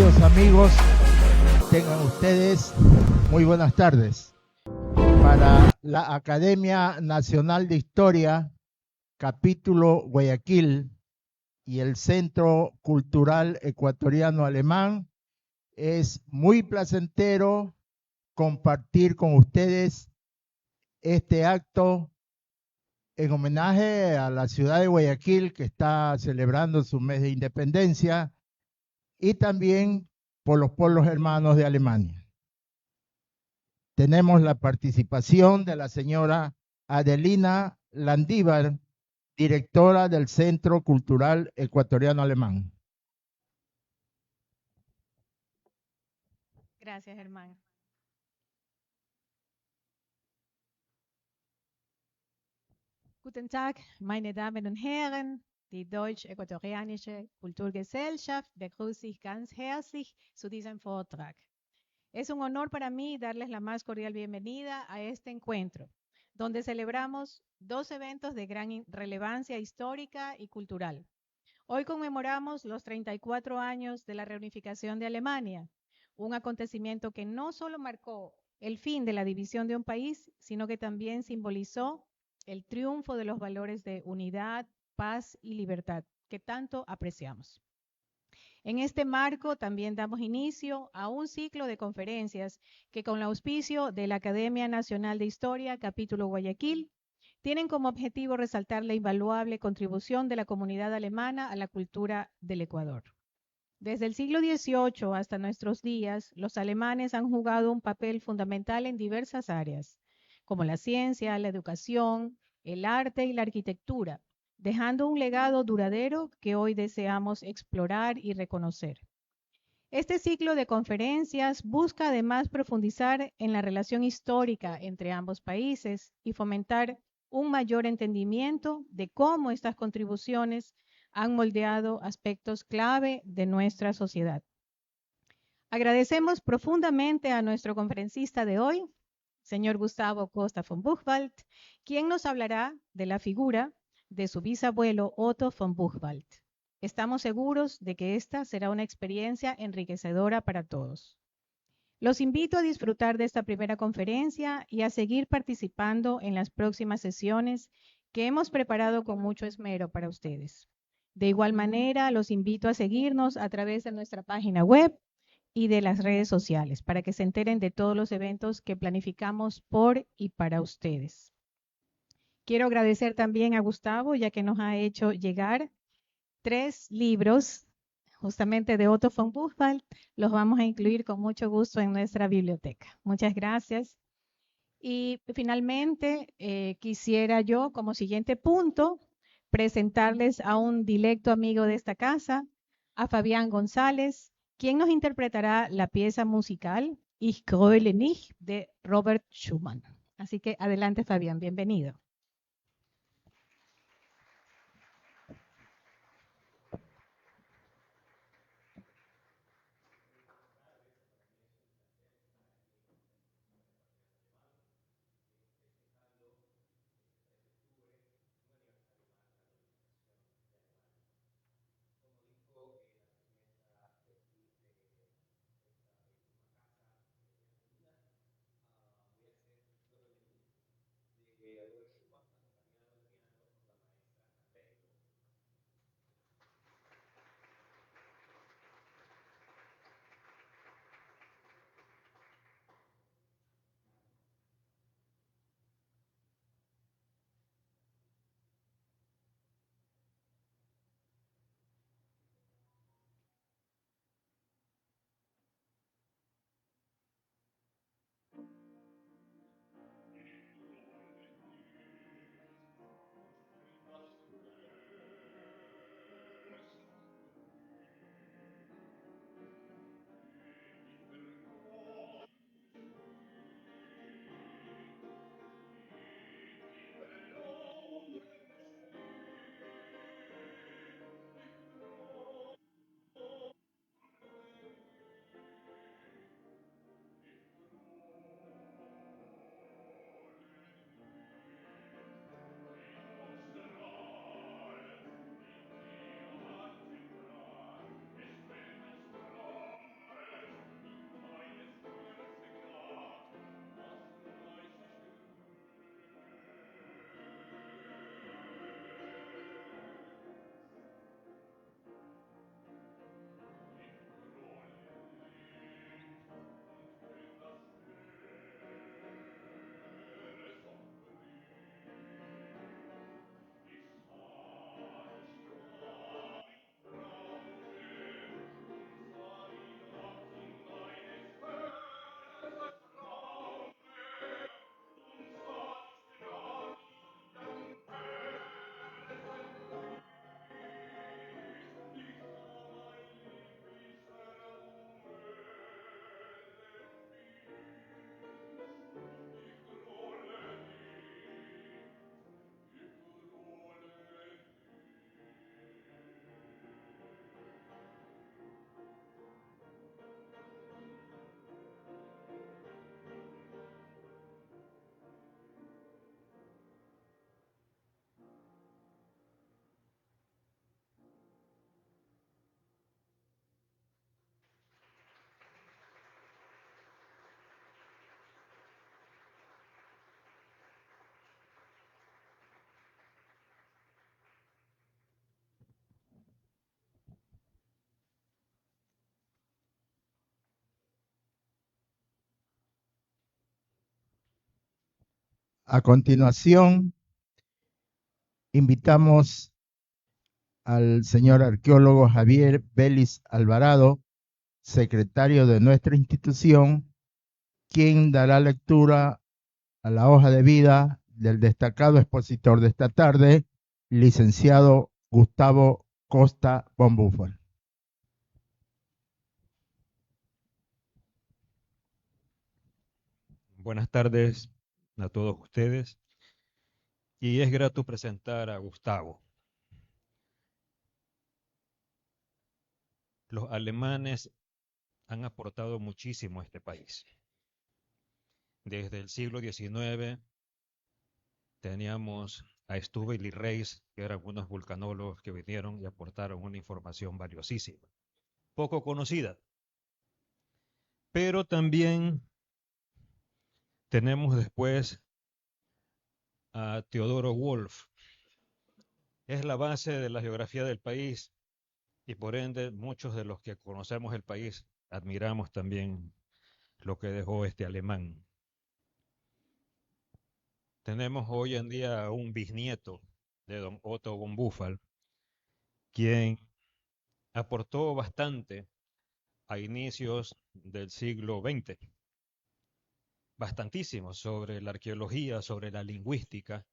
Queridos amigos, tengan ustedes muy buenas tardes. Para la Academia Nacional de Historia, capítulo Guayaquil, y el Centro Cultural Ecuatoriano Alemán, es muy placentero compartir con ustedes este acto en homenaje a la ciudad de Guayaquil, que está celebrando su mes de independencia, y también por los pueblos hermanos de Alemania. Tenemos la participación de la señora Adelina Landívar, directora del Centro Cultural Ecuatoriano Alemán. Gracias, Germán. Guten Tag, meine Damen und Herren. Die Deutsch-Äquatorianische Kulturgesellschaft begrüßt Sie ganz herzlich zu diesem Vortrag. Es un honor para mí darles la más cordial bienvenida a este encuentro, donde celebramos dos eventos de gran relevancia histórica y cultural. Hoy conmemoramos los 34 años de la reunificación de Alemania, un acontecimiento que no solo marcó el fin de la división de un país, sino que también simbolizó el triunfo de los valores de unidad, paz y libertad que tanto apreciamos. En este marco también damos inicio a un ciclo de conferencias que, con el auspicio de la Academia Nacional de Historia, capítulo Guayaquil, tienen como objetivo resaltar la invaluable contribución de la comunidad alemana a la cultura del Ecuador. Desde el siglo XVIII hasta nuestros días, los alemanes han jugado un papel fundamental en diversas áreas, como la ciencia, la educación, el arte y la arquitectura, dejando un legado duradero que hoy deseamos explorar y reconocer. Este ciclo de conferencias busca además profundizar en la relación histórica entre ambos países y fomentar un mayor entendimiento de cómo estas contribuciones han moldeado aspectos clave de nuestra sociedad. Agradecemos profundamente a nuestro conferencista de hoy, señor Gustavo Costa von Buchwald, quien nos hablará de la figura de su bisabuelo Otto von Buchwald. Estamos seguros de que esta será una experiencia enriquecedora para todos. Los invito a disfrutar de esta primera conferencia y a seguir participando en las próximas sesiones que hemos preparado con mucho esmero para ustedes. De igual manera, los invito a seguirnos a través de nuestra página web y de las redes sociales para que se enteren de todos los eventos que planificamos por y para ustedes. Quiero agradecer también a Gustavo, ya que nos ha hecho llegar 3 libros justamente de Otto von Buchwald. Los vamos a incluir con mucho gusto en nuestra biblioteca. Muchas gracias. Y finalmente, quisiera yo, como siguiente punto, presentarles a un directo amigo de esta casa, a Fabián González, quien nos interpretará la pieza musical Ich gröle nicht de Robert Schumann. Así que adelante, Fabián, bienvenido. A continuación, invitamos al señor arqueólogo Javier Vélez Alvarado, secretario de nuestra institución, quien dará lectura a la hoja de vida del destacado expositor de esta tarde, licenciado Gustavo Costa von Buffel. Buenas tardes a todos ustedes, y es grato presentar a Gustavo. Los alemanes han aportado muchísimo a este país. Desde el siglo XIX teníamos a Stubbe y Reis, que eran unos vulcanólogos que vinieron y aportaron una información valiosísima, poco conocida. Pero también tenemos después a Teodoro Wolff. Es la base de la geografía del país y por ende muchos de los que conocemos el país admiramos también lo que dejó este alemán. Tenemos hoy en día un bisnieto de don Otto von Buffel, quien aportó bastante a inicios del siglo XX, bastantísimo sobre la arqueología, sobre la lingüística,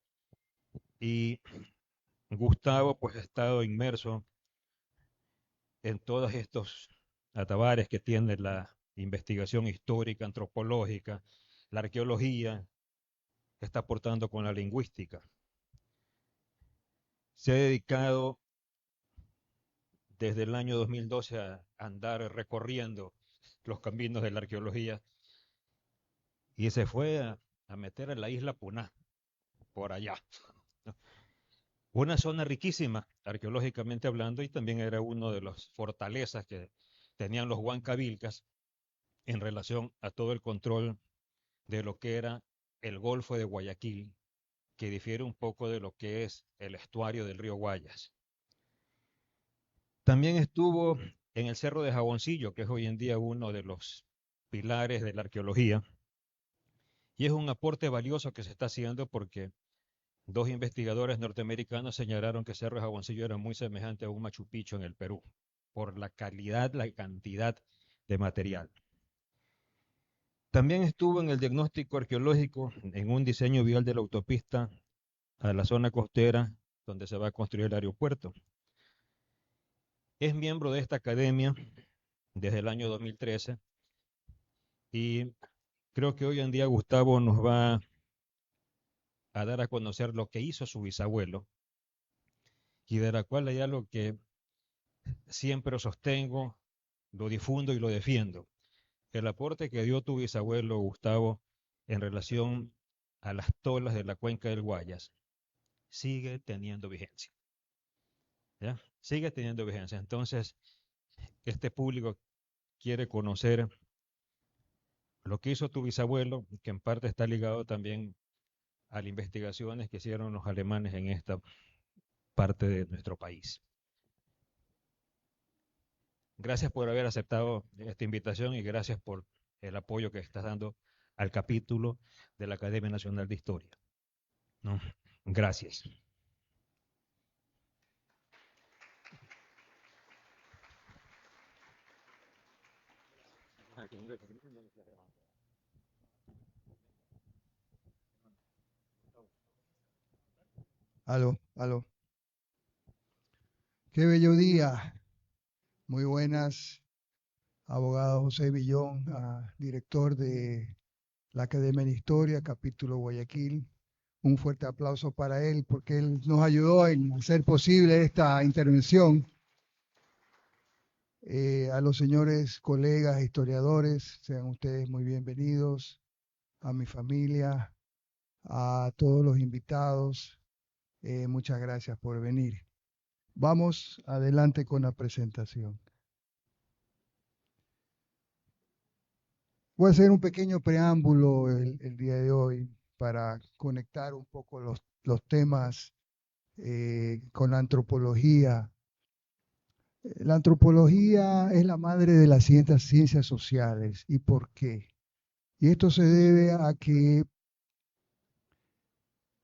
y Gustavo pues ha estado inmerso en todos estos atabares que tiene la investigación histórica, antropológica, la arqueología, que está aportando con la lingüística. Se ha dedicado desde el año 2012 a andar recorriendo los caminos de la arqueología y se fue a meter en la isla Puná, por allá. Una zona riquísima arqueológicamente hablando, y también era uno de las fortalezas que tenían los huancavilcas en relación a todo el control de lo que era el Golfo de Guayaquil, que difiere un poco de lo que es el estuario del río Guayas. También estuvo en el Cerro de Jaboncillo, que es hoy en día uno de los pilares de la arqueología, y es un aporte valioso que se está haciendo porque dos investigadores norteamericanos señalaron que Cerro de Jaboncillo era muy semejante a un Machu Picchu en el Perú, por la calidad, la cantidad de material. También estuvo en el diagnóstico arqueológico en un diseño vial de la autopista a la zona costera donde se va a construir el aeropuerto. Es miembro de esta academia desde el año 2013 y creo que hoy en día Gustavo nos va a dar a conocer lo que hizo su bisabuelo y de la cual hay algo que siempre sostengo, lo difundo y lo defiendo. El aporte que dio tu bisabuelo Gustavo en relación a las tolas de la cuenca del Guayas sigue teniendo vigencia. ¿Ya? Sigue teniendo vigencia. Entonces, este público quiere conocer lo que hizo tu bisabuelo, que en parte está ligado también a las investigaciones que hicieron los alemanes en esta parte de nuestro país. Gracias por haber aceptado esta invitación y gracias por el apoyo que estás dando al capítulo de la Academia Nacional de Historia. ¿No? Gracias. Aló. Qué bello día. Muy buenas, abogado José Villón, director de la Academia de Historia, capítulo Guayaquil. Un fuerte aplauso para él porque él nos ayudó en hacer posible esta intervención. A los señores colegas historiadores, sean ustedes muy bienvenidos, a mi familia, a todos los invitados, muchas gracias por venir. Vamos adelante con la presentación. Voy a hacer un pequeño preámbulo el día de hoy para conectar un poco los temas con la antropología. La antropología es la madre de las ciencias sociales. ¿Y por qué? Y esto se debe a que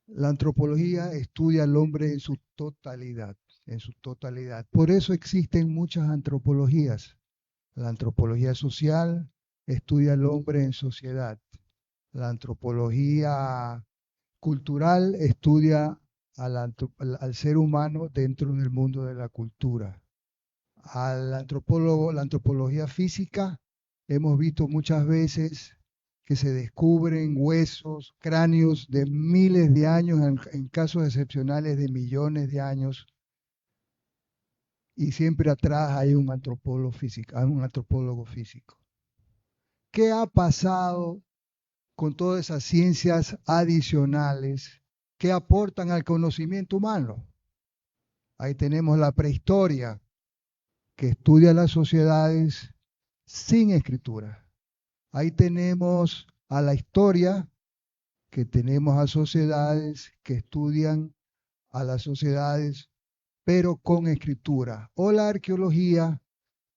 La antropología estudia al hombre en su totalidad, en su totalidad. Por eso existen muchas antropologías. La antropología social estudia al hombre en sociedad. La antropología cultural estudia al ser humano dentro del mundo de la cultura. Al antropólogo, la antropología física, hemos visto muchas veces que se descubren huesos, cráneos de miles de años, en casos excepcionales de millones de años, y siempre atrás hay un antropólogo físico. ¿Qué ha pasado con todas esas ciencias adicionales que aportan al conocimiento humano? Ahí tenemos la prehistoria, que estudia las sociedades sin escritura. Ahí tenemos a la historia, que tenemos a sociedades que estudian a las sociedades, pero con escritura. O la arqueología,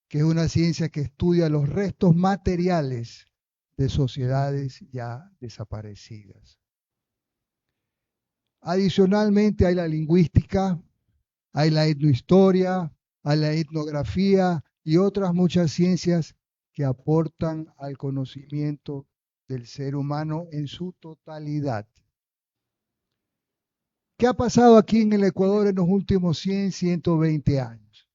que es una ciencia que estudia los restos materiales de sociedades ya desaparecidas. Adicionalmente hay la lingüística, hay la etnohistoria, hay la etnografía y otras muchas ciencias que aportan al conocimiento del ser humano en su totalidad. ¿Qué ha pasado aquí en el Ecuador en los últimos 100, 120 años?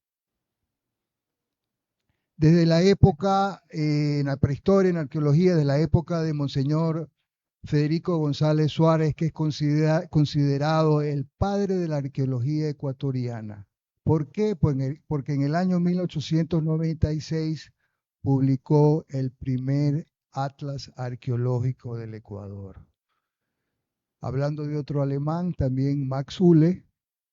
Desde la época, en la prehistoria, en la arqueología, de la época de Monseñor Federico González Suárez, que es considerado el padre de la arqueología ecuatoriana. ¿Por qué? Porque en el año 1896 publicó el primer Atlas Arqueológico del Ecuador. Hablando de otro alemán, también Max Uhle,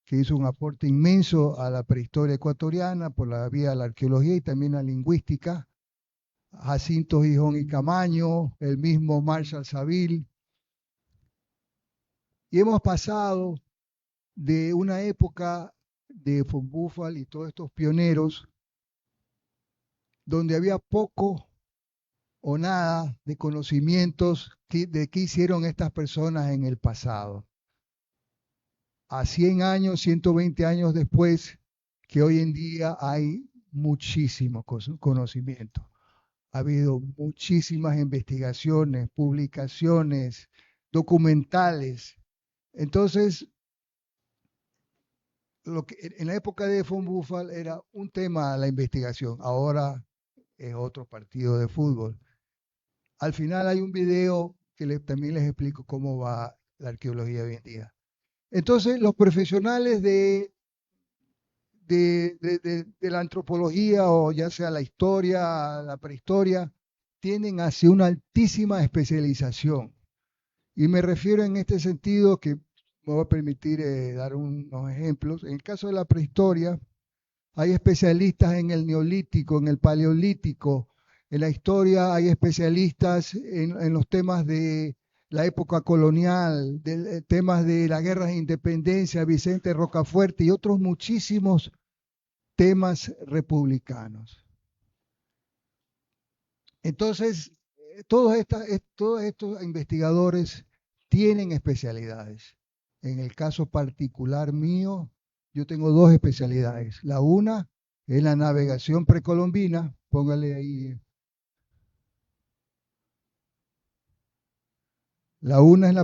que hizo un aporte inmenso a la prehistoria ecuatoriana por la vía de la arqueología y también la lingüística. Jacinto Gijón y Camaño, el mismo Marshall Saville. Y hemos pasado de una época de von Buffel y todos estos pioneros, donde había poco o nada de conocimientos de qué hicieron estas personas en el pasado. A 100 años, 120 años después, que hoy en día hay muchísimo conocimiento. Ha habido muchísimas investigaciones, publicaciones, documentales. Entonces, lo que en la época de von Buffel era un tema la investigación, ahora es otro partido de fútbol. Al final hay un video que también les explico cómo va la arqueología hoy en día. Entonces, los profesionales de la antropología, o ya sea la historia, la prehistoria, tienden hacia una altísima especialización. Y me refiero en este sentido, que me voy a permitir dar unos ejemplos. En el caso de la prehistoria, hay especialistas en el neolítico, en el paleolítico. En la historia hay especialistas en los temas de la época colonial, temas de las guerras de independencia, Vicente Rocafuerte y otros muchísimos temas republicanos. Entonces, todos estos investigadores tienen especialidades. En el caso particular mío, yo tengo dos especialidades. La una es la navegación precolombina, póngale ahí. La una es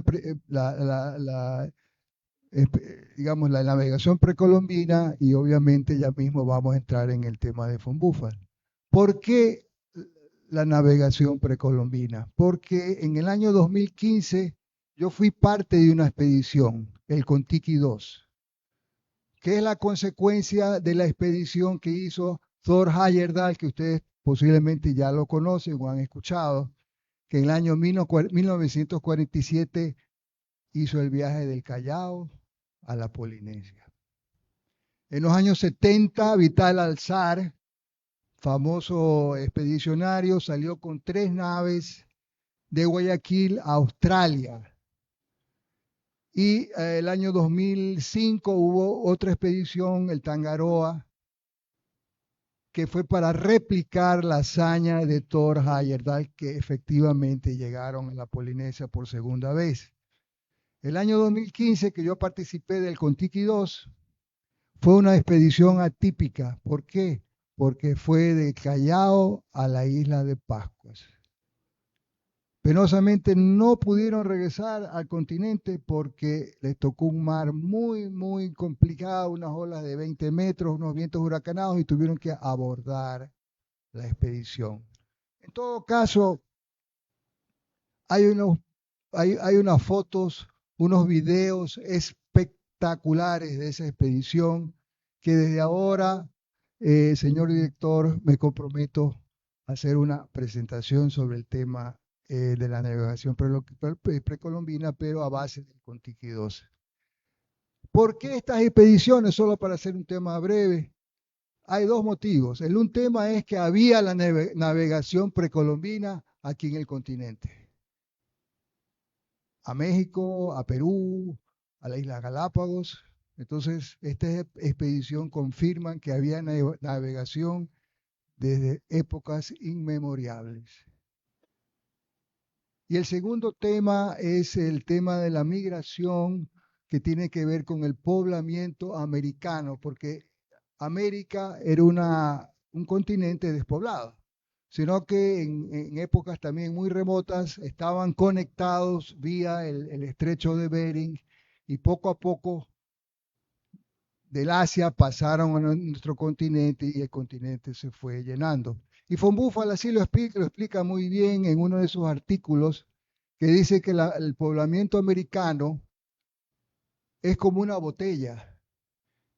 digamos, la navegación precolombina, y obviamente ya mismo vamos a entrar en el tema de von Buffel. ¿Por qué la navegación precolombina? Porque en el año 2015 yo fui parte de una expedición, el Contiki 2, que es la consecuencia de la expedición que hizo Thor Heyerdahl, que ustedes posiblemente ya lo conocen o han escuchado, que en el año 1947 hizo el viaje del Callao a la Polinesia. En los años 70, Vital Alzar, famoso expedicionario, salió con 3 naves de Guayaquil a Australia. Y el año 2005 hubo otra expedición, el Tangaroa, que fue para replicar la hazaña de Thor Heyerdahl, que efectivamente llegaron a la Polinesia por segunda vez. El año 2015 que yo participé del Contiki 2 fue una expedición atípica. ¿Por qué? Porque fue de Callao a la isla de Pascuas. Penosamente no pudieron regresar al continente porque les tocó un mar muy, muy complicado, unas olas de 20 metros, unos vientos huracanados y tuvieron que abordar la expedición. En todo caso, hay unas fotos, unos videos espectaculares de esa expedición que desde ahora, señor director, me comprometo a hacer una presentación sobre el tema de la navegación precolombina, pero a base del Contiki 2. ¿Por qué estas expediciones? Solo para hacer un tema breve. Hay dos motivos. Un tema es que había la navegación precolombina aquí en el continente. A México, a Perú, a la isla Galápagos. Entonces, esta expedición confirma que había navegación desde épocas inmemorables. Y el segundo tema es el tema de la migración que tiene que ver con el poblamiento americano, porque América era un continente despoblado, sino que en épocas también muy remotas estaban conectados vía el estrecho de Bering y poco a poco del Asia pasaron a nuestro continente y el continente se fue llenando. Y von Buffel así lo explica muy bien en uno de sus artículos, que dice que el poblamiento americano es como una botella.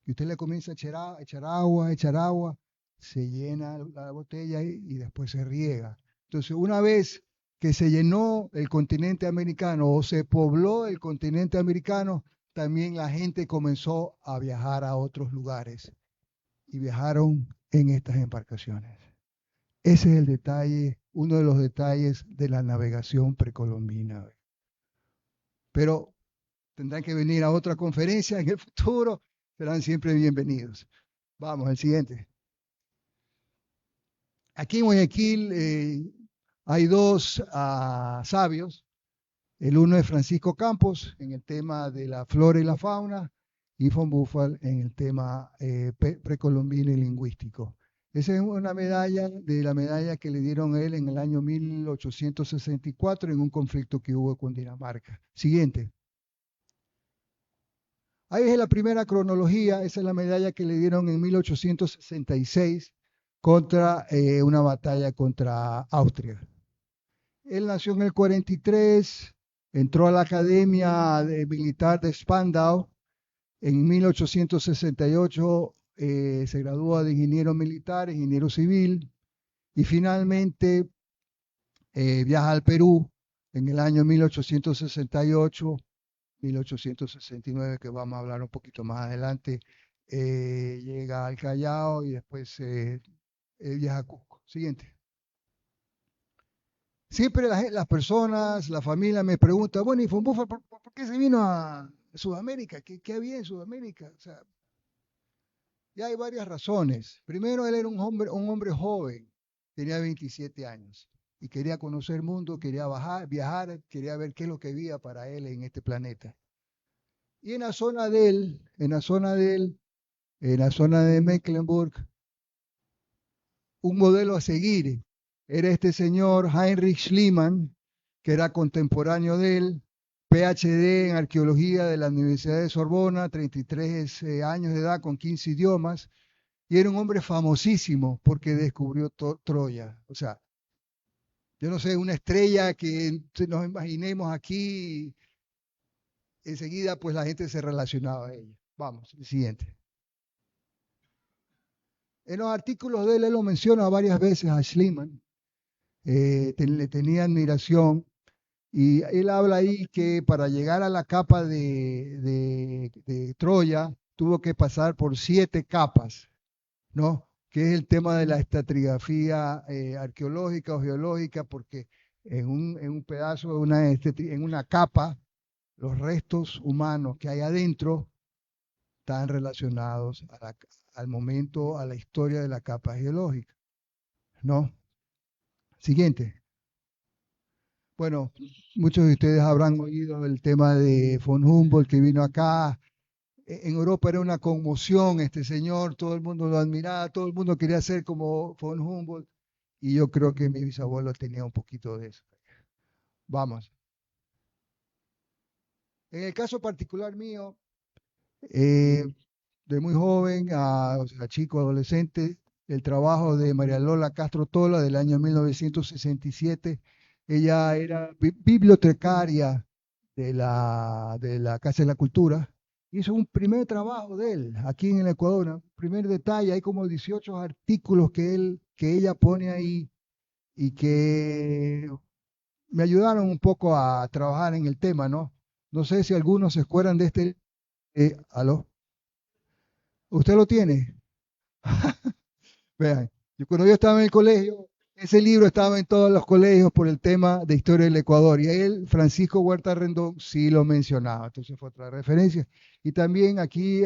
Y usted le comienza a echar agua, se llena la botella y después se riega. Entonces, una vez que se llenó el continente americano o se pobló el continente americano, también la gente comenzó a viajar a otros lugares y viajaron en estas embarcaciones. Ese es el detalle, uno de los detalles de la navegación precolombina. Pero tendrán que venir a otra conferencia en el futuro, serán siempre bienvenidos. Vamos, el siguiente. Aquí en Guayaquil hay dos sabios. El uno es Francisco Campos en el tema de la flora y la fauna y von Buffel en el tema precolombino y lingüístico. Esa es una medalla de la medalla que le dieron a él en el año 1864 en un conflicto que hubo con Dinamarca. Siguiente. Ahí es la primera cronología, esa es la medalla que le dieron en 1866 contra una batalla contra Austria. Él nació en el 43, entró a la Academia Militar de Spandau, en 1868 se graduó de ingeniero militar, ingeniero civil, y finalmente viaja al Perú en el año 1868, 1869, que vamos a hablar un poquito más adelante, llega al Callao y después viaja a Cusco. Siguiente. Siempre las personas, la familia me pregunta, bueno, ¿y von Buffel por qué se vino a Sudamérica? ¿Qué había en Sudamérica? O sea, ya hay varias razones. Primero, él era un hombre joven, tenía 27 años y quería conocer el mundo, quería viajar, quería ver qué es lo que había para él en este planeta. Y en la zona de Mecklenburg, un modelo a seguir era este señor Heinrich Schliemann, que era contemporáneo de él, PhD en arqueología de la Universidad de Sorbona, 33 años de edad con 15 idiomas, y era un hombre famosísimo porque descubrió Troya. O sea, yo no sé, una estrella que nos imaginemos aquí, enseguida pues la gente se relacionaba a ella. Vamos, el siguiente. En los artículos de él lo menciona varias veces a Schliemann, le tenía admiración, y él habla ahí que para llegar a la capa de Troya tuvo que pasar por 7 capas, ¿no? Que es el tema de la estratigrafía arqueológica o geológica, porque en un pedazo, en una capa, los restos humanos que hay adentro están relacionados al momento, a la historia de la capa geológica, ¿no? Siguiente. Bueno, muchos de ustedes habrán oído el tema de von Humboldt que vino acá. En Europa era una conmoción este señor, todo el mundo lo admiraba, todo el mundo quería ser como von Humboldt y yo creo que mi bisabuelo tenía un poquito de eso. Vamos. En el caso particular mío, de muy joven o sea, chico, adolescente, el trabajo de María Lola Castro Tola del año 1967. Ella era bibliotecaria de la Casa de la Cultura. Hizo un primer trabajo de él aquí en el Ecuador, un primer detalle, hay como 18 artículos que ella pone ahí y que me ayudaron un poco a trabajar en el tema, ¿no? No sé si algunos se acuerdan de este. ¿Aló? ¿Usted lo tiene? Vean, cuando yo estaba en el colegio, ese libro estaba en todos los colegios por el tema de historia del Ecuador. Y él, Francisco Huerta Rendón, sí lo mencionaba. Entonces fue otra referencia. Y también aquí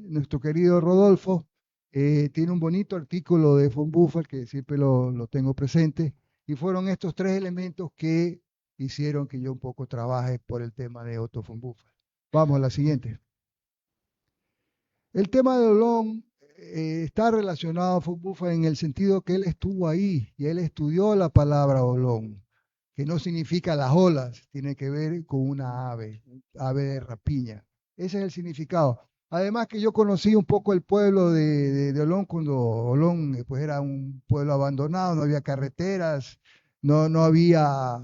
nuestro querido Rodolfo tiene un bonito artículo de von Buffel que siempre lo tengo presente. Y fueron estos tres elementos que hicieron que yo un poco trabaje por el tema de Otto von Buffel. Vamos a la siguiente. El tema de Olón está relacionado a von Buffel en el sentido que él estuvo ahí y él estudió la palabra Olón, que no significa las olas, tiene que ver con una ave de rapiña. Ese es el significado. Además que yo conocí un poco el pueblo de Olón cuando Olón pues era un pueblo abandonado, no había carreteras, no había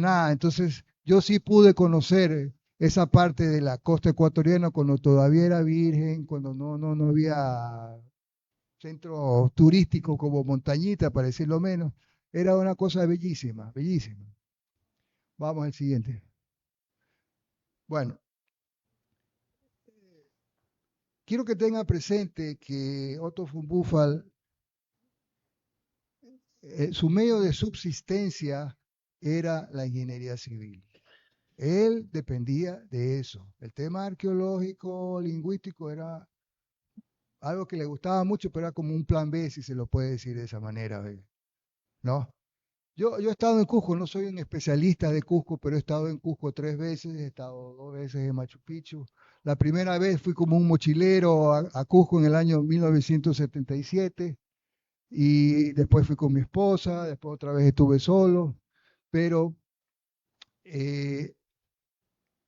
nada. Entonces yo sí pude conocer esa parte de la costa ecuatoriana cuando todavía era virgen, cuando no había centro turístico como Montañita, para decirlo menos. Era una cosa bellísima, bellísima. Vamos al siguiente. Bueno, quiero que tenga presente que Otto von Buffel, su medio de subsistencia era la ingeniería civil. Él dependía de eso. El tema arqueológico, lingüístico era algo que le gustaba mucho, pero era como un plan B, si se lo puede decir de esa manera, ¿no? Yo he estado en Cusco, no soy un especialista de Cusco, pero he estado en Cusco 3 veces, he estado 2 veces en Machu Picchu. La primera vez fui como un mochilero a Cusco en el año 1977 y después fui con mi esposa, después otra vez estuve solo, pero eh,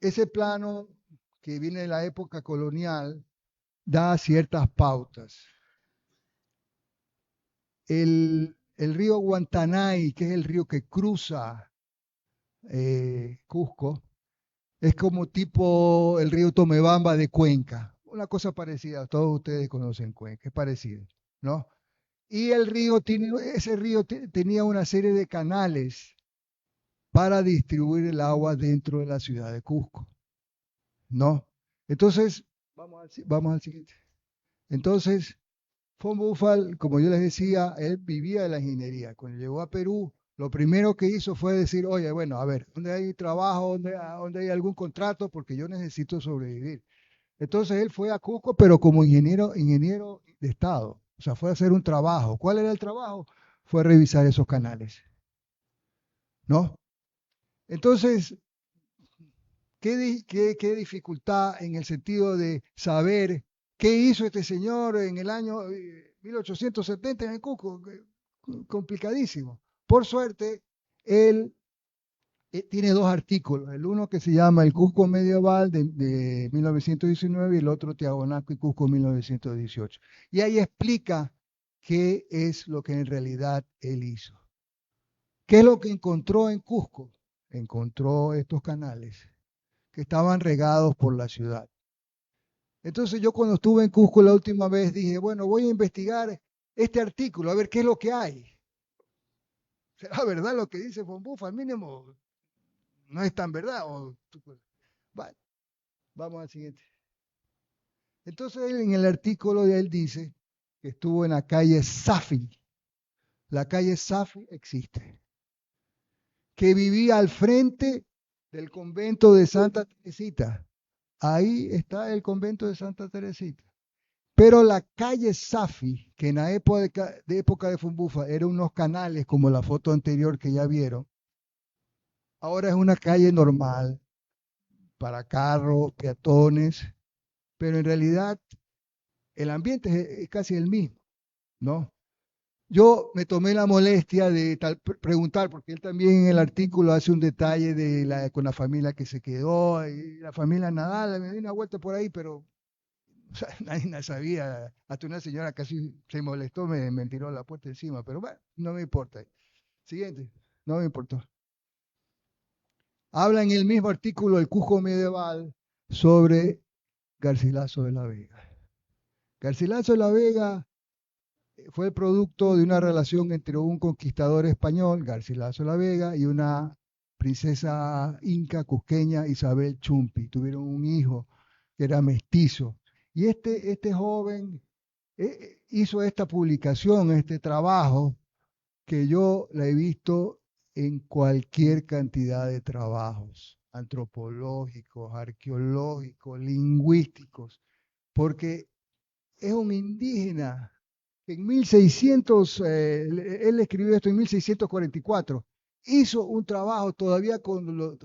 ese plano que viene de la época colonial da ciertas pautas. El río Guantanay, que es el río que cruza Cusco, es como tipo el río Tomebamba de Cuenca. Una cosa parecida, todos ustedes conocen Cuenca, es parecido, ¿no? Y ese río tenía una serie de canales para distribuir el agua dentro de la ciudad de Cusco, ¿no? Entonces, vamos al siguiente. Entonces, von Buffel, como yo les decía, él vivía de la ingeniería. Cuando llegó a Perú, lo primero que hizo fue decir, oye, bueno, a ver, ¿dónde hay trabajo? ¿Dónde hay algún contrato? Porque yo necesito sobrevivir. Entonces él fue a Cusco, pero como ingeniero de Estado. O sea, fue a hacer un trabajo. ¿Cuál era el trabajo? Fue revisar esos canales, ¿no? Entonces, ¿qué dificultad en el sentido de saber qué hizo este señor en el año 1870 en el Cusco? Complicadísimo. Por suerte, él tiene 2 artículos. El uno que se llama El Cusco Medieval de 1919 y el otro Tiahuanaco y Cusco 1918. Y ahí explica qué es lo que en realidad él hizo. ¿Qué es lo que encontró en Cusco? Encontró estos canales que estaban regados por la ciudad. Entonces yo cuando estuve en Cusco la última vez dije, bueno, voy a investigar este artículo, a ver qué es lo que hay. ¿Será verdad lo que dice von Buffel? Al mínimo no es tan verdad. Vale, vamos al siguiente. Entonces él, en el artículo de él dice que estuvo en la calle Safi. La calle Safi existe. Que vivía al frente del convento de Santa Teresita. Ahí está el convento de Santa Teresita. Pero la calle Safi, que en la época de von Buffel eran unos canales como la foto anterior que ya vieron, Ahora es una calle normal para carros, peatones, pero en realidad el ambiente es casi el mismo, ¿no? Yo me tomé la molestia de preguntar, porque él también en el artículo hace un detalle con la familia que se quedó, y la familia Nadal, me di una vuelta por ahí, pero o sea, nadie sabía, hasta una señora casi se molestó, me tiró la puerta encima, pero bueno, no me importa. Siguiente, no me importó. Habla en el mismo artículo el Cusco medieval sobre Garcilaso de la Vega. Garcilaso de la Vega fue el producto de una relación entre un conquistador español, Garcilaso de la Vega, y una princesa inca cusqueña, Isabel Chumpi. Tuvieron un hijo que era mestizo. Y este joven hizo esta publicación, este trabajo, que yo la he visto en cualquier cantidad de trabajos, antropológicos, arqueológicos, lingüísticos, porque es un indígena que en 1600, él escribió esto en 1644, hizo un trabajo todavía cuando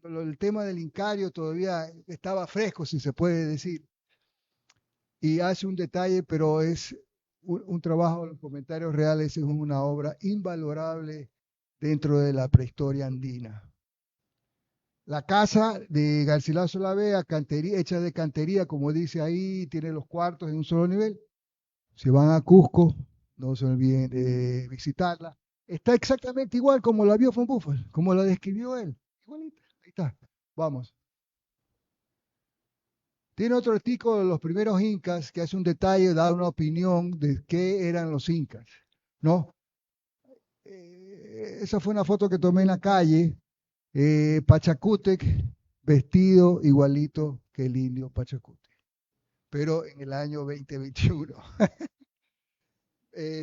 el tema del Incario todavía estaba fresco, si se puede decir, y hace un detalle, pero es un trabajo, los comentarios reales, es una obra invalorable dentro de la prehistoria andina. La casa de Garcilaso la Vega, hecha de cantería, como dice ahí, tiene los cuartos en un solo nivel. Si van a Cusco, no se olviden de visitarla. Está exactamente igual como la vio Von Buffel, como la describió él. Igualita, ahí está. Vamos. Tiene otro artículo de los primeros incas que hace un detalle, da una opinión de qué eran los incas, ¿no? Esa fue una foto que tomé en la calle. Pachacútec vestido igualito que el indio Pachacútec, pero en el año 2021.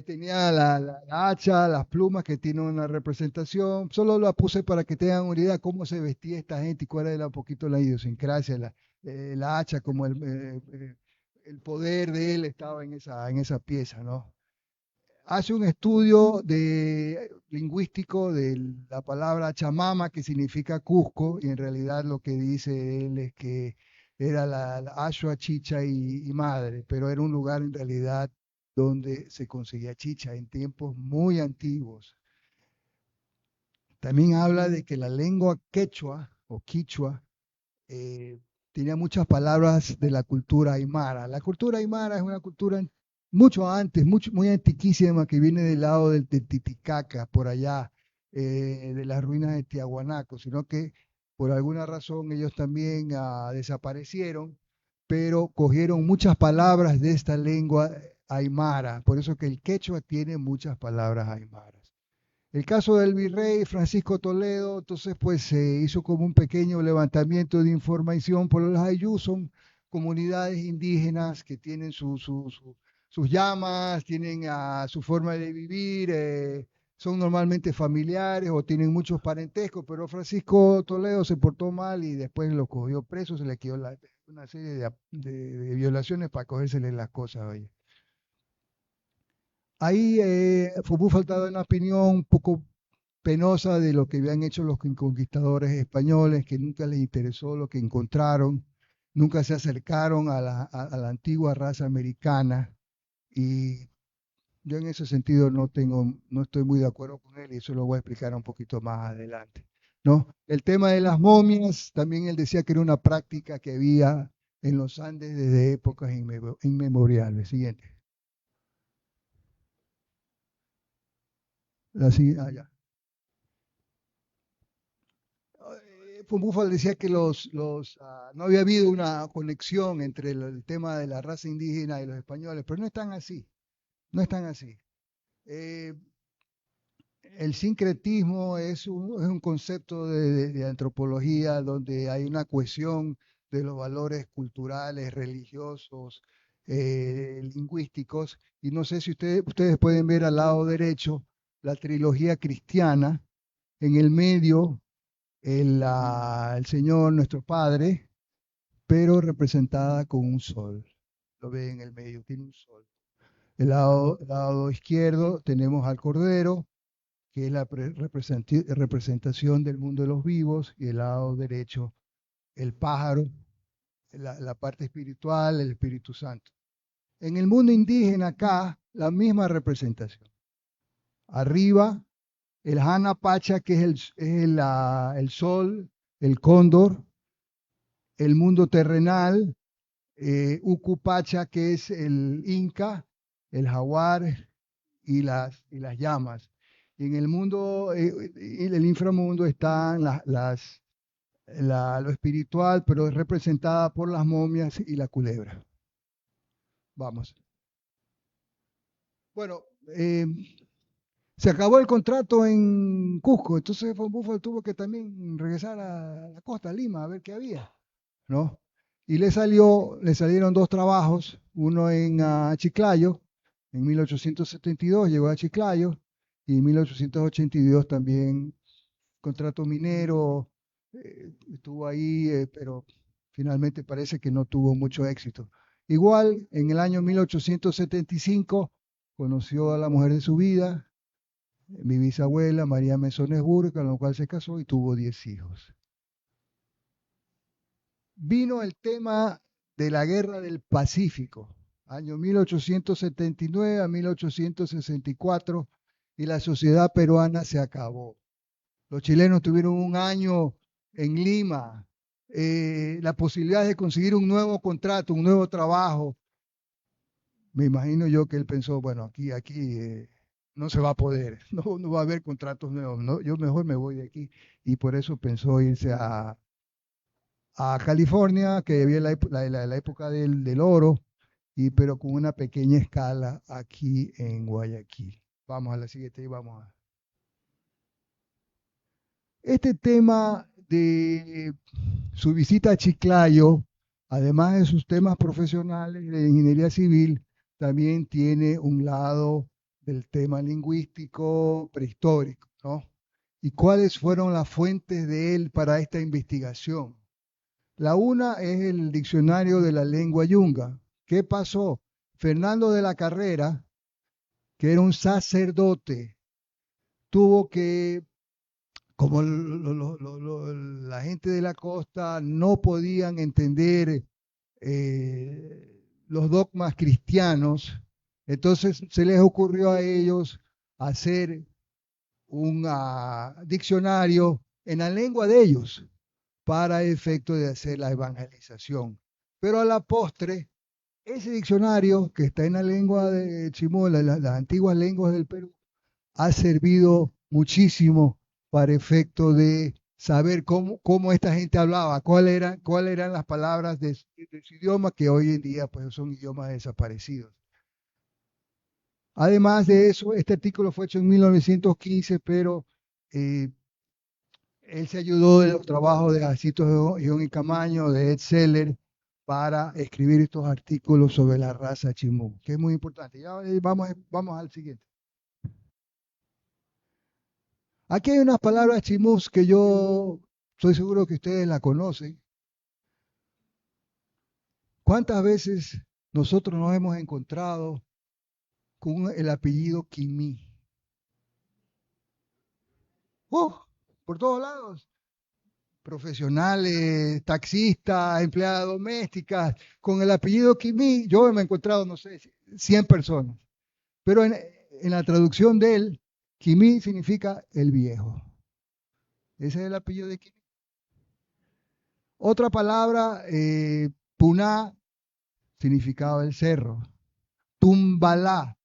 Tenía la hacha, las plumas que tiene una representación. Solo la puse para que tengan una idea de cómo se vestía esta gente y cuál era un poquito la idiosincrasia. La hacha, como el poder de él estaba en esa pieza, ¿no? Hace un estudio lingüístico de la palabra chamama, que significa Cusco, y en realidad lo que dice él es que era la Ashua, chicha y madre, pero era un lugar en realidad donde se conseguía chicha en tiempos muy antiguos. También habla de que la lengua quechua o quichua tenía muchas palabras de la cultura aymara. La cultura aymara es una cultura mucho antes, muy antiquísima, que viene del lado del Titicaca, por allá, de las ruinas de Tiahuanaco, sino que por alguna razón ellos también desaparecieron, pero cogieron muchas palabras de esta lengua aymara, por eso que el quechua tiene muchas palabras aymaras. El caso del virrey Francisco Toledo, entonces pues se hizo como un pequeño levantamiento de información, por los ayllus son comunidades indígenas que tienen sus llamas, tienen su forma de vivir, son normalmente familiares o tienen muchos parentescos, pero Francisco Toledo se portó mal y después lo cogió preso, se le quedó una serie de violaciones para cogérsele las cosas. Oye. Ahí fue faltado una opinión un poco penosa de lo que habían hecho los conquistadores españoles, que nunca les interesó lo que encontraron, nunca se acercaron a la antigua raza americana, y yo en ese sentido no estoy muy de acuerdo con él, y eso lo voy a explicar un poquito más adelante, ¿no? El tema de las momias, también él decía que era una práctica que había en los Andes desde épocas inmemoriales. Siguiente. Ya. Von Buffel decía que no había habido una conexión entre el tema de la raza indígena y los españoles, pero no están así, no están así. El sincretismo es un concepto de antropología donde hay una cohesión de los valores culturales, religiosos, lingüísticos, y no sé si ustedes pueden ver al lado derecho la trilogía cristiana, en el medio el Señor nuestro Padre, pero representada con un sol. Lo ven en el medio, tiene un sol. El lado izquierdo tenemos al Cordero, que es la representación del mundo de los vivos, y el lado derecho, el pájaro, la parte espiritual, el Espíritu Santo. En el mundo indígena acá, la misma representación. Arriba, el Hana Pacha, que es el sol, el cóndor, el mundo terrenal, Uku Pacha, que es el Inca, el jaguar y las llamas. Y en el mundo, en el inframundo están lo espiritual, pero es representada por las momias y la culebra. Vamos. Bueno, se acabó el contrato en Cusco, entonces Von Buffel tuvo que también regresar a la costa, Lima, a ver qué había, ¿no? Y le salieron 2 trabajos, uno en Chiclayo, en 1872 llegó a Chiclayo, y en 1882 también contrato minero, estuvo ahí, pero finalmente parece que no tuvo mucho éxito. Igual, en el año 1875 conoció a la mujer de su vida, mi bisabuela María Mesones-Burke, con la cual se casó y tuvo 10 hijos. Vino el tema de la Guerra del Pacífico, año 1879 a 1864, y la sociedad peruana se acabó. Los chilenos tuvieron un año en Lima, la posibilidad de conseguir un nuevo contrato, un nuevo trabajo. Me imagino yo que él pensó, bueno, aquí no se va a poder, no va a haber contratos nuevos, ¿no? Yo mejor me voy de aquí. Y por eso pensó irse a California, que había la época del oro, pero con una pequeña escala aquí en Guayaquil. Vamos a la siguiente y vamos a... Este tema de su visita a Chiclayo, además de sus temas profesionales de ingeniería civil, también tiene un lado del tema lingüístico prehistórico, ¿no? ¿Y cuáles fueron las fuentes de él para esta investigación? La una es el diccionario de la lengua yunga. ¿Qué pasó? Fernando de la Carrera, que era un sacerdote, tuvo que, como la gente de la costa no podían entender los dogmas cristianos, entonces se les ocurrió a ellos hacer un diccionario en la lengua de ellos para efecto de hacer la evangelización. Pero a la postre, ese diccionario que está en la lengua de Chimú, las antiguas lenguas del Perú, ha servido muchísimo para efecto de saber cómo esta gente hablaba, cuáles eran las palabras de su idioma, que hoy en día pues, son idiomas desaparecidos. Además de eso, este artículo fue hecho en 1915, pero él se ayudó de los trabajos de Jacinto Girón y Camaño, de Ed Seller, para escribir estos artículos sobre la raza Chimú, que es muy importante. Ya vamos al siguiente. Aquí hay unas palabras chimús que yo estoy seguro que ustedes la conocen. ¿Cuántas veces nosotros nos hemos encontrado con el apellido Quimí? Por todos lados. Profesionales, taxistas, empleadas domésticas, con el apellido Quimí. Yo me he encontrado, no sé, 100 personas. Pero en la traducción de él, Quimí significa el viejo. Ese es el apellido de Quimí. Otra palabra, Puná, significaba el cerro. Tumbalá,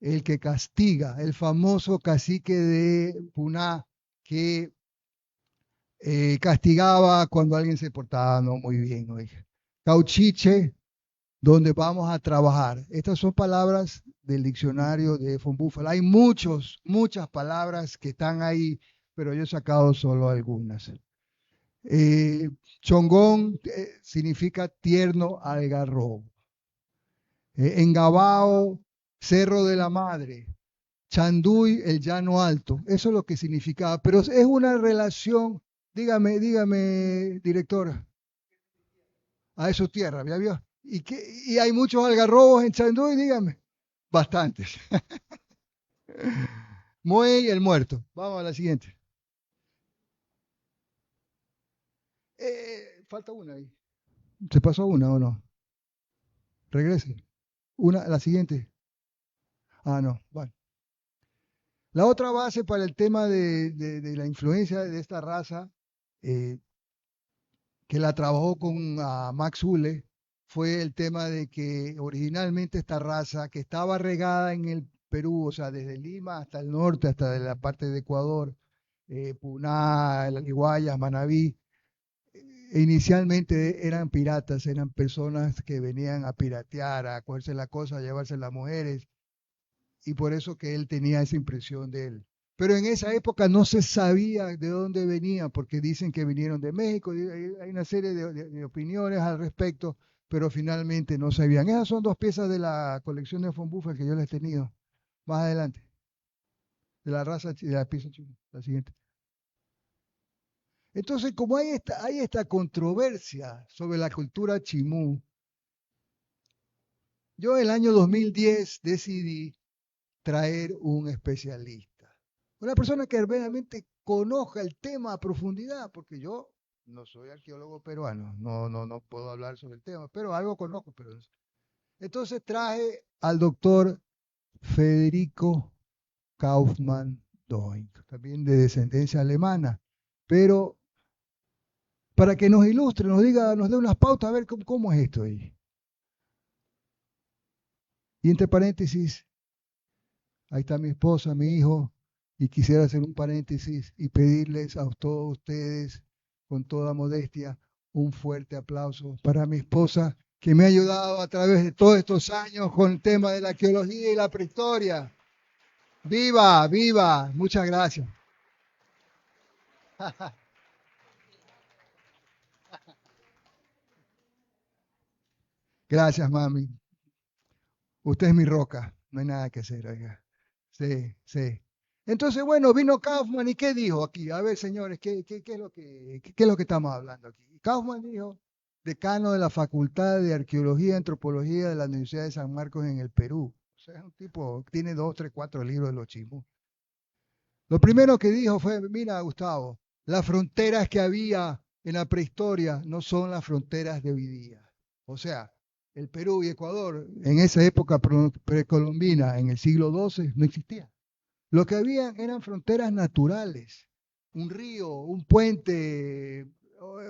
el que castiga, el famoso cacique de Puná que castigaba cuando alguien se portaba no muy bien. Oiga. Cauchiche, donde vamos a trabajar. Estas son palabras del diccionario de Von Buffel. Hay muchas palabras que están ahí, pero yo he sacado solo algunas. Chongón significa tierno algarrobo. Engabao, Cerro de la Madre. Chanduy, el llano alto. Eso es lo que significaba. Pero es una relación, dígame, directora, a eso tierra, ¿ya vio? ¿Y hay muchos algarrobos en Chanduy? Dígame. Bastantes. Moey el muerto. Vamos a la siguiente. Falta una ahí. ¿Se pasó una o no? Regrese. La siguiente. Ah, no. Bueno. La otra base para el tema de la influencia de esta raza, que la trabajó con Max Uhle, fue el tema de que originalmente esta raza, que estaba regada en el Perú, o sea, desde Lima hasta el norte, hasta la parte de Ecuador, Puná, el Guayas, Manabí, inicialmente eran piratas, eran personas que venían a piratear, a cogerse la cosa, a llevarse las mujeres, y por eso que él tenía esa impresión de él. Pero en esa época no se sabía de dónde venían, porque dicen que vinieron de México, hay una serie de opiniones al respecto, pero finalmente no sabían. Esas son dos piezas de la colección de Von Buffel que yo les he tenido. Más adelante, de la raza de la pieza china, la siguiente. Entonces, como hay esta controversia sobre la cultura chimú, yo en el año 2010 decidí traer un especialista, una persona que realmente conozca el tema a profundidad, porque yo no soy arqueólogo peruano, no puedo hablar sobre el tema, pero algo conozco. Entonces traje al doctor Federico Kaufmann Doink, también de descendencia alemana, pero para que nos ilustre, nos diga, nos dé unas pautas a ver cómo es esto ahí. Y entre paréntesis, ahí está mi esposa, mi hijo, y quisiera hacer un paréntesis y pedirles a todos ustedes, con toda modestia, un fuerte aplauso para mi esposa, que me ha ayudado a través de todos estos años con el tema de la arqueología y la prehistoria. ¡Viva, viva! Muchas gracias. Gracias, mami. Usted es mi roca, no hay nada que hacer, oiga. Sí, sí. Entonces, bueno, vino Kaufmann y ¿qué dijo aquí? A ver, señores, ¿qué es lo que estamos hablando aquí? Kaufmann dijo, decano de la Facultad de Arqueología y Antropología de la Universidad de San Marcos en el Perú. O sea, es un tipo, tiene 2, 3, 4 libros de los chimú. Lo primero que dijo fue, mira, Gustavo, las fronteras que había en la prehistoria no son las fronteras de hoy día. O sea, el Perú y Ecuador en esa época precolombina, en el siglo XII, no existía. Lo que había eran fronteras naturales, un río, un puente,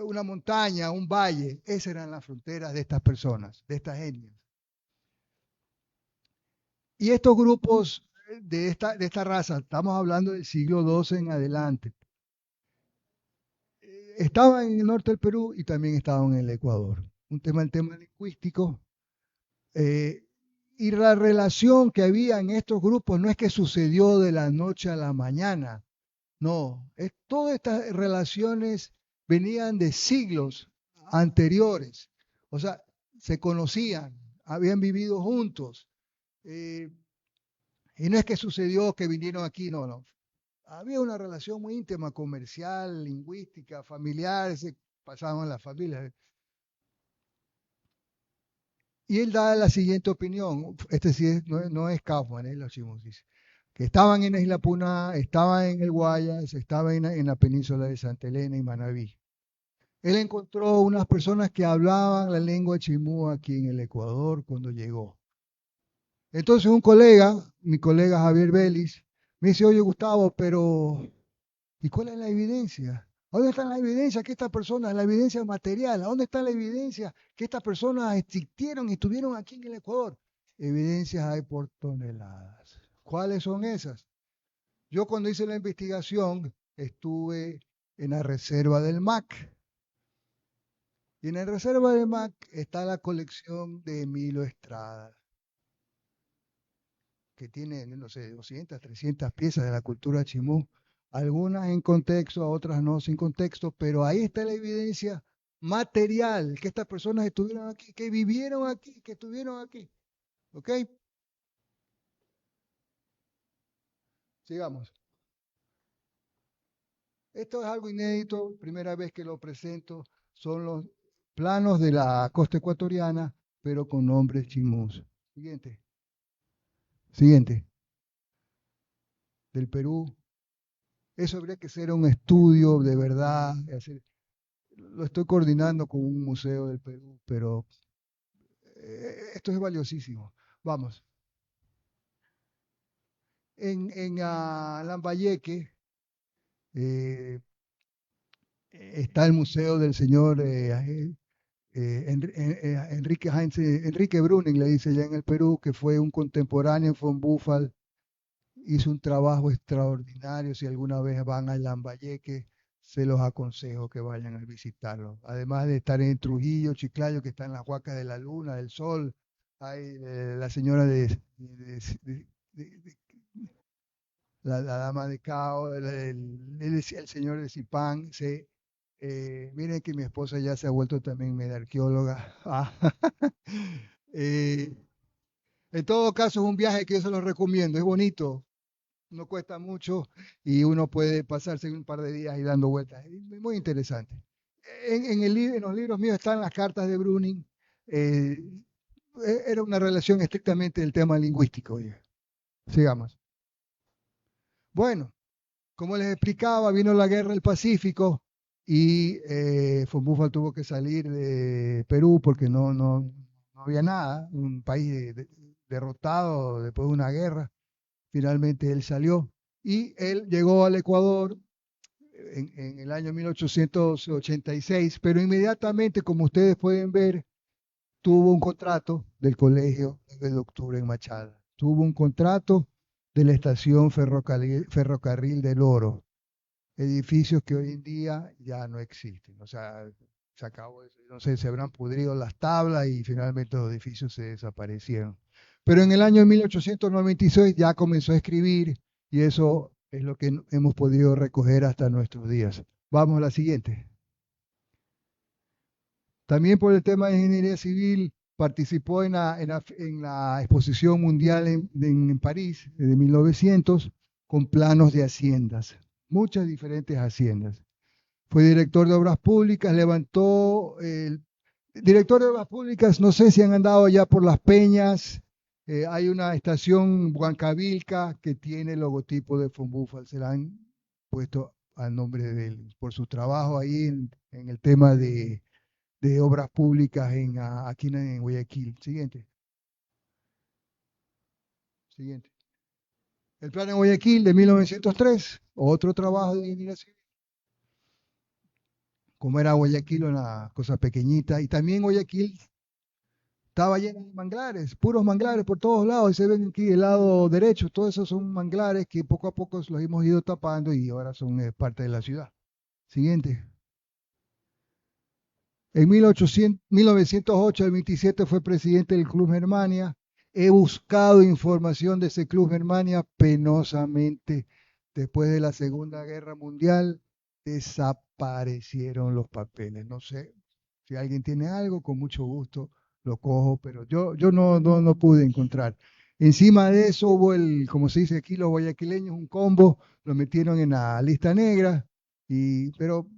una montaña, un valle. Esas eran las fronteras de estas personas, de estas etnias. Y estos grupos de esta raza, estamos hablando del siglo XII en adelante, estaban en el norte del Perú y también estaban en el Ecuador. El tema lingüístico. Y la relación que había en estos grupos no es que sucedió de la noche a la mañana, no, todas estas relaciones venían de siglos anteriores, o sea, se conocían, habían vivido juntos, y no es que sucedió que vinieron aquí, no, había una relación muy íntima, comercial, lingüística, familiar, se pasaban las familias. Y él da la siguiente opinión, sí no es Kaufmann, es los Chimús, dice, que estaban en la Isla Puná, estaban en el Guayas, estaban en la península de Santa Elena y Manabí. Él encontró unas personas que hablaban la lengua chimú aquí en el Ecuador cuando llegó. Entonces un colega, mi colega Javier Vélez, me dice, oye Gustavo, pero ¿y cuál es la evidencia? ¿Dónde está la evidencia que estas personas, la evidencia material, dónde está la evidencia que estas personas existieron y estuvieron aquí en el Ecuador? Evidencias hay por toneladas. ¿Cuáles son esas? Yo cuando hice la investigación estuve en la reserva del MAC. Y en la reserva del MAC está la colección de Emilio Estrada, que tiene, no sé, 200, 300 piezas de la cultura chimú. Algunas en contexto, otras no sin contexto, pero ahí está la evidencia material, que estas personas estuvieron aquí, que vivieron aquí, que estuvieron aquí. ¿Ok? Sigamos. Esto es algo inédito, primera vez que lo presento, son los planos de la costa ecuatoriana, pero con nombres chimús. Siguiente. Siguiente. del Perú. Eso habría que ser un estudio de verdad. Lo estoy coordinando con un museo del Perú, pero esto es valiosísimo. Vamos. En Lambayeque está el museo del señor Enrique Bruning, le dice ya en el Perú, que fue un contemporáneo von Buchwald. Hizo un trabajo extraordinario. Si alguna vez van a Lambayeque, se los aconsejo que vayan a visitarlo. Además de estar en Trujillo, Chiclayo, que está en las Huacas de la Luna, del Sol, hay la señora la dama de Cao, el señor de Zipán. Miren que mi esposa ya se ha vuelto también media arqueóloga. En todo caso, es un viaje que yo se los recomiendo. Es bonito, no cuesta mucho y uno puede pasarse un par de días ahí dando vueltas. Es muy interesante. En los libros míos están las cartas de Bruning. Era una relación estrictamente del tema lingüístico. Sigamos. Bueno, como les explicaba, vino la guerra del Pacífico y von Buchwald tuvo que salir de Perú porque no había nada, un país derrotado después de una guerra. Finalmente él salió y él llegó al Ecuador en el año 1886, pero inmediatamente, como ustedes pueden ver, tuvo un contrato del Colegio 9 de Octubre en Machala. Tuvo un contrato de la estación ferrocarril del Oro, edificios que hoy en día ya no existen. O sea, se acabó eso. No sé, se habrán pudrido las tablas y finalmente los edificios se desaparecieron. Pero en el año 1896 ya comenzó a escribir y eso es lo que hemos podido recoger hasta nuestros días. Vamos a la siguiente. También por el tema de ingeniería civil participó en la exposición mundial en París de 1900 con planos de haciendas, muchas diferentes haciendas. Fue director de obras públicas, director de obras públicas, no sé si han andado ya por Las Peñas. Hay una estación Huancavilca que tiene el logotipo de von Buchwald. Se la han puesto al nombre de él por su trabajo ahí en el tema de obras públicas aquí en Guayaquil. Siguiente. El plan en Guayaquil de 1903, otro trabajo de ingeniería civil. Como era Guayaquil, una cosa pequeñita. Y también Guayaquil estaba lleno de manglares, puros manglares por todos lados. Y se ven aquí el lado derecho, todos esos son manglares que poco a poco los hemos ido tapando y ahora son parte de la ciudad. Siguiente. En 1908 al 27 fue presidente del Club Germania. He buscado información de ese Club Germania penosamente. Después de la Segunda Guerra Mundial desaparecieron los papeles. No sé si alguien tiene algo, con mucho gusto lo cojo, pero yo no pude encontrar. Encima de eso hubo como se dice aquí los guayaquileños, un combo, lo metieron en la lista negra, pero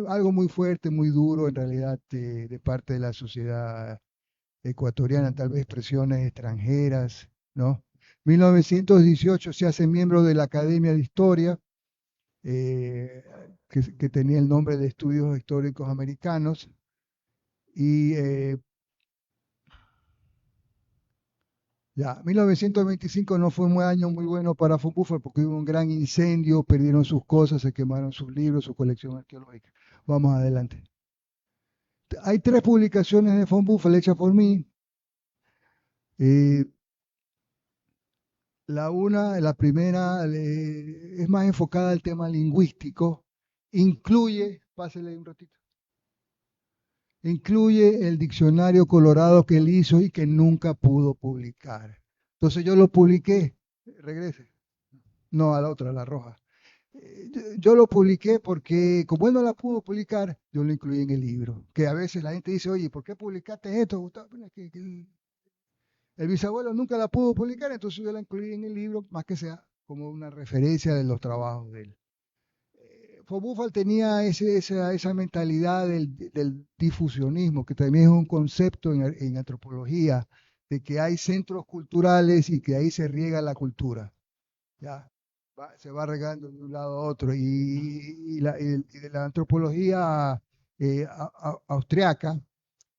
algo muy fuerte, muy duro en realidad de parte de la sociedad ecuatoriana, tal vez presiones extranjeras, ¿no? 1918 se hace miembro de la Academia de Historia, que tenía el nombre de Estudios Históricos Americanos, y ya, 1925 no fue un año muy bueno para von Buchwald porque hubo un gran incendio, perdieron sus cosas, se quemaron sus libros, su colección arqueológica. Vamos adelante. Hay 3 publicaciones de von Buchwald hechas por mí. La primera es más enfocada al tema lingüístico, pásele un ratito, incluye el diccionario colorado que él hizo y que nunca pudo publicar. Entonces yo lo publiqué, regrese, no a la otra, a la roja. Yo lo publiqué porque como él no la pudo publicar, yo lo incluí en el libro. Que a veces la gente dice, oye, ¿por qué publicaste esto, Gustavo? El bisabuelo nunca la pudo publicar, entonces yo la incluí en el libro, más que sea como una referencia de los trabajos de él. Von Buchwald tenía esa mentalidad del difusionismo, que también es un concepto en antropología, de que hay centros culturales y que ahí se riega la cultura. Ya se va regando de un lado a otro. Y la antropología austriaca,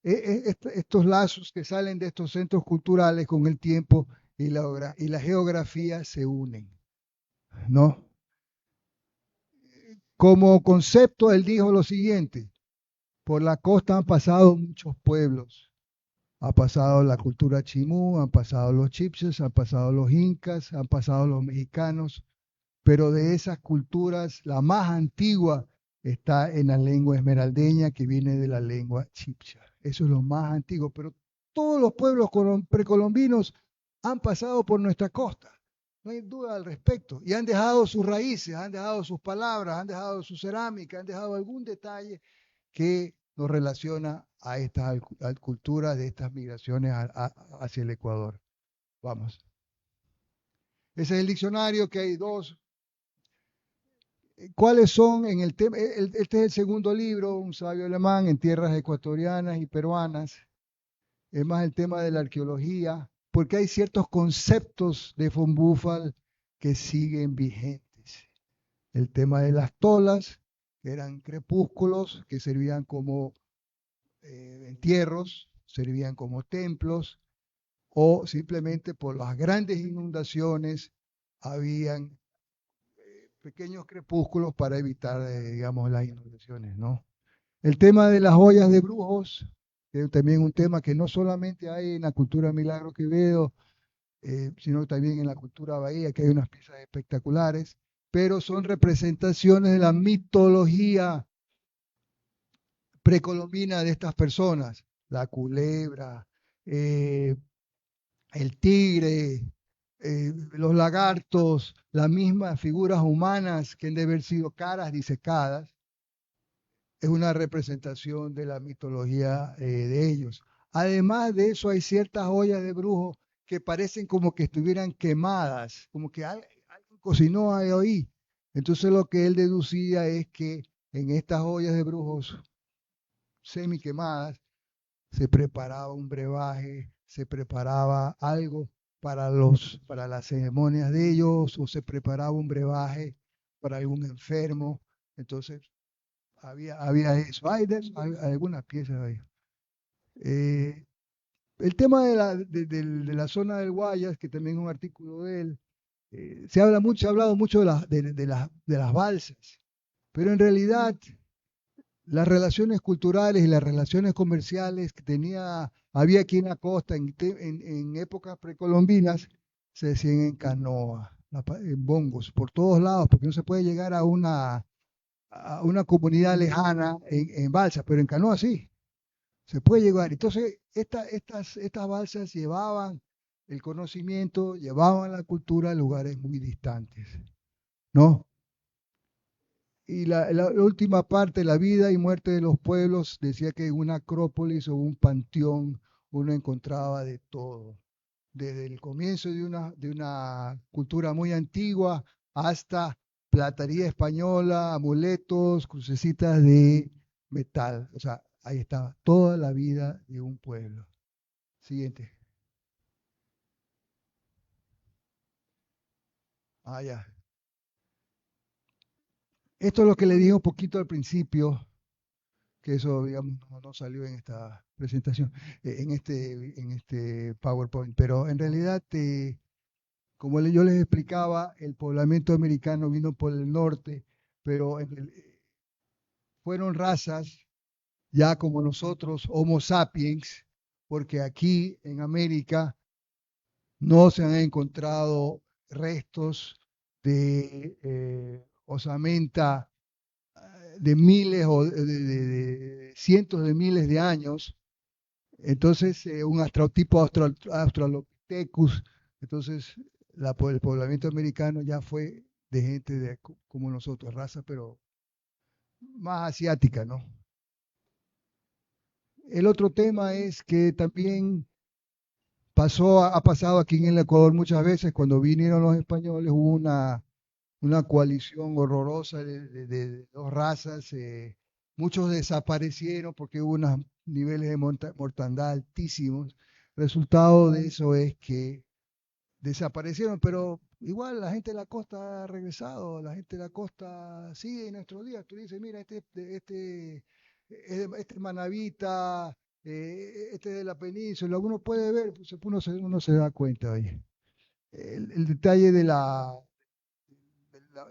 estos lazos que salen de estos centros culturales con el tiempo y la geografía se unen, ¿no? Como concepto, él dijo lo siguiente: por la costa han pasado muchos pueblos. Ha pasado la cultura chimú, han pasado los chipses, han pasado los incas, han pasado los mexicanos, pero de esas culturas, la más antigua está en la lengua esmeraldeña, que viene de la lengua chipcha. Eso es lo más antiguo, pero todos los pueblos precolombinos han pasado por nuestra costa. No hay duda al respecto. Y han dejado sus raíces, han dejado sus palabras, han dejado su cerámica, han dejado algún detalle que nos relaciona a estas culturas de estas migraciones hacia el Ecuador. Vamos. Ese es el diccionario, que hay dos. ¿Cuáles son en el tema? Este es el segundo libro, Un sabio alemán en tierras ecuatorianas y peruanas. Es más el tema de la arqueología, porque hay ciertos conceptos de von Buchwald que siguen vigentes. El tema de las tolas, que eran crepúsculos, que servían como entierros, servían como templos, o simplemente por las grandes inundaciones habían pequeños crepúsculos para evitar, digamos, las inundaciones, ¿no? El tema de las ollas de brujos, que es también un tema que no solamente hay en la cultura Milagro Quevedo, sino también en la cultura bahía, que hay unas piezas espectaculares, pero son representaciones de la mitología precolombina de estas personas: la culebra, el tigre, los lagartos, las mismas figuras humanas que han de haber sido caras disecadas. Es una representación de la mitología de ellos. Además de eso, hay ciertas ollas de brujo que parecen como que estuvieran quemadas, como que alguien cocinó ahí. Entonces lo que él deducía es que en estas ollas de brujos semi quemadas se preparaba un brebaje, se preparaba algo para las ceremonias de ellos, o se preparaba un brebaje para algún enfermo. Entonces había eso. Hay algunas piezas ahí. El tema de la zona del Guayas, que también es un artículo de él, se ha hablado mucho de las balsas, pero en realidad las relaciones culturales y las relaciones comerciales que había aquí en la costa en épocas precolombinas se hacían en canoa, en bongos, por todos lados, porque no se puede llegar a una comunidad lejana en balsa, pero en canoa sí, se puede llegar. Entonces, estas balsas llevaban el conocimiento, llevaban la cultura a lugares muy distantes, ¿no? Y la última parte, la vida y muerte de los pueblos, decía que en una acrópolis o un panteón uno encontraba de todo, desde el comienzo de una cultura muy antigua hasta platería española, amuletos, crucecitas de metal. O sea, ahí estaba toda la vida de un pueblo. Siguiente. Ah, ya. Esto es lo que le dije un poquito al principio, que eso, digamos, no salió en esta presentación, en este PowerPoint, pero en realidad, como yo les explicaba, el poblamiento americano vino por el norte, pero fueron razas ya como nosotros, Homo sapiens, porque aquí en América no se han encontrado restos de osamenta de miles o de cientos de miles de años. Entonces, un tipo Australopithecus. Entonces, el poblamiento americano ya fue de gente como nosotros, raza, pero más asiática, ¿no? El otro tema es que también ha pasado aquí en el Ecuador muchas veces. Cuando vinieron los españoles hubo una coalición horrorosa de dos razas. Muchos desaparecieron porque hubo unos niveles de mortandad altísimos. El resultado de eso es que desaparecieron, pero igual la gente de la costa ha regresado, la gente de la costa sigue en nuestros días. Tú dices, mira, este es manabita, este es de la península, uno puede ver, pues, uno se da cuenta ahí. El detalle de la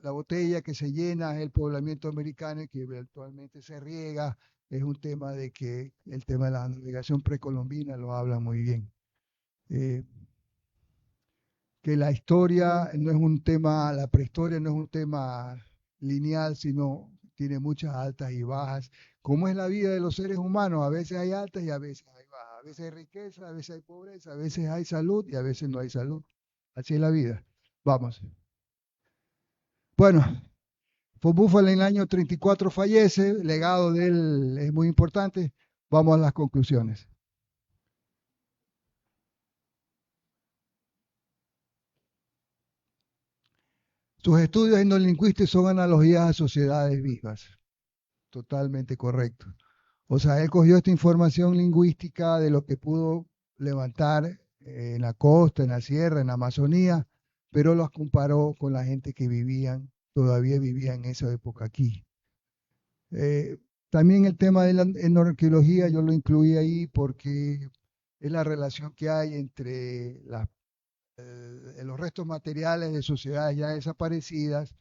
botella que se llena es el poblamiento americano y que actualmente se riega, es un tema de que el tema de la navegación precolombina lo habla muy bien. Que la historia no es un tema, la prehistoria no es un tema lineal, sino tiene muchas altas y bajas. Como es la vida de los seres humanos, a veces hay altas y a veces hay bajas, a veces hay riqueza, a veces hay pobreza, a veces hay salud y a veces no hay salud. Así es la vida. Vamos. Bueno, von Buffel en el año 34 fallece, el legado de él es muy importante. Vamos a las conclusiones. Sus estudios etnolingüísticos son analogías a sociedades vivas. Totalmente correcto. O sea, él cogió esta información lingüística de lo que pudo levantar en la costa, en la sierra, en la Amazonía, pero los comparó con la gente que todavía vivía en esa época aquí. También el tema de la etnoarqueología yo lo incluí ahí porque es la relación que hay entre los restos materiales de sociedades ya desaparecidas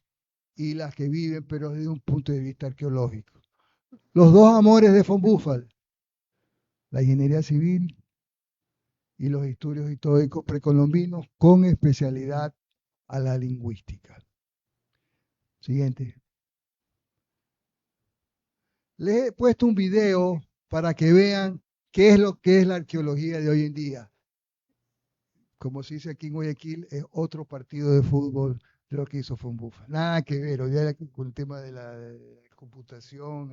y las que viven, pero desde un punto de vista arqueológico. Los dos amores de von Buffel, la ingeniería civil y los estudios históricos precolombinos con especialidad a la lingüística. Siguiente. Les he puesto un video para que vean qué es lo que es la arqueología de hoy en día. Como se dice aquí en Guayaquil, es otro partido de fútbol de lo que hizo von Buffel. Nada que ver, hoy día con el tema de la computación,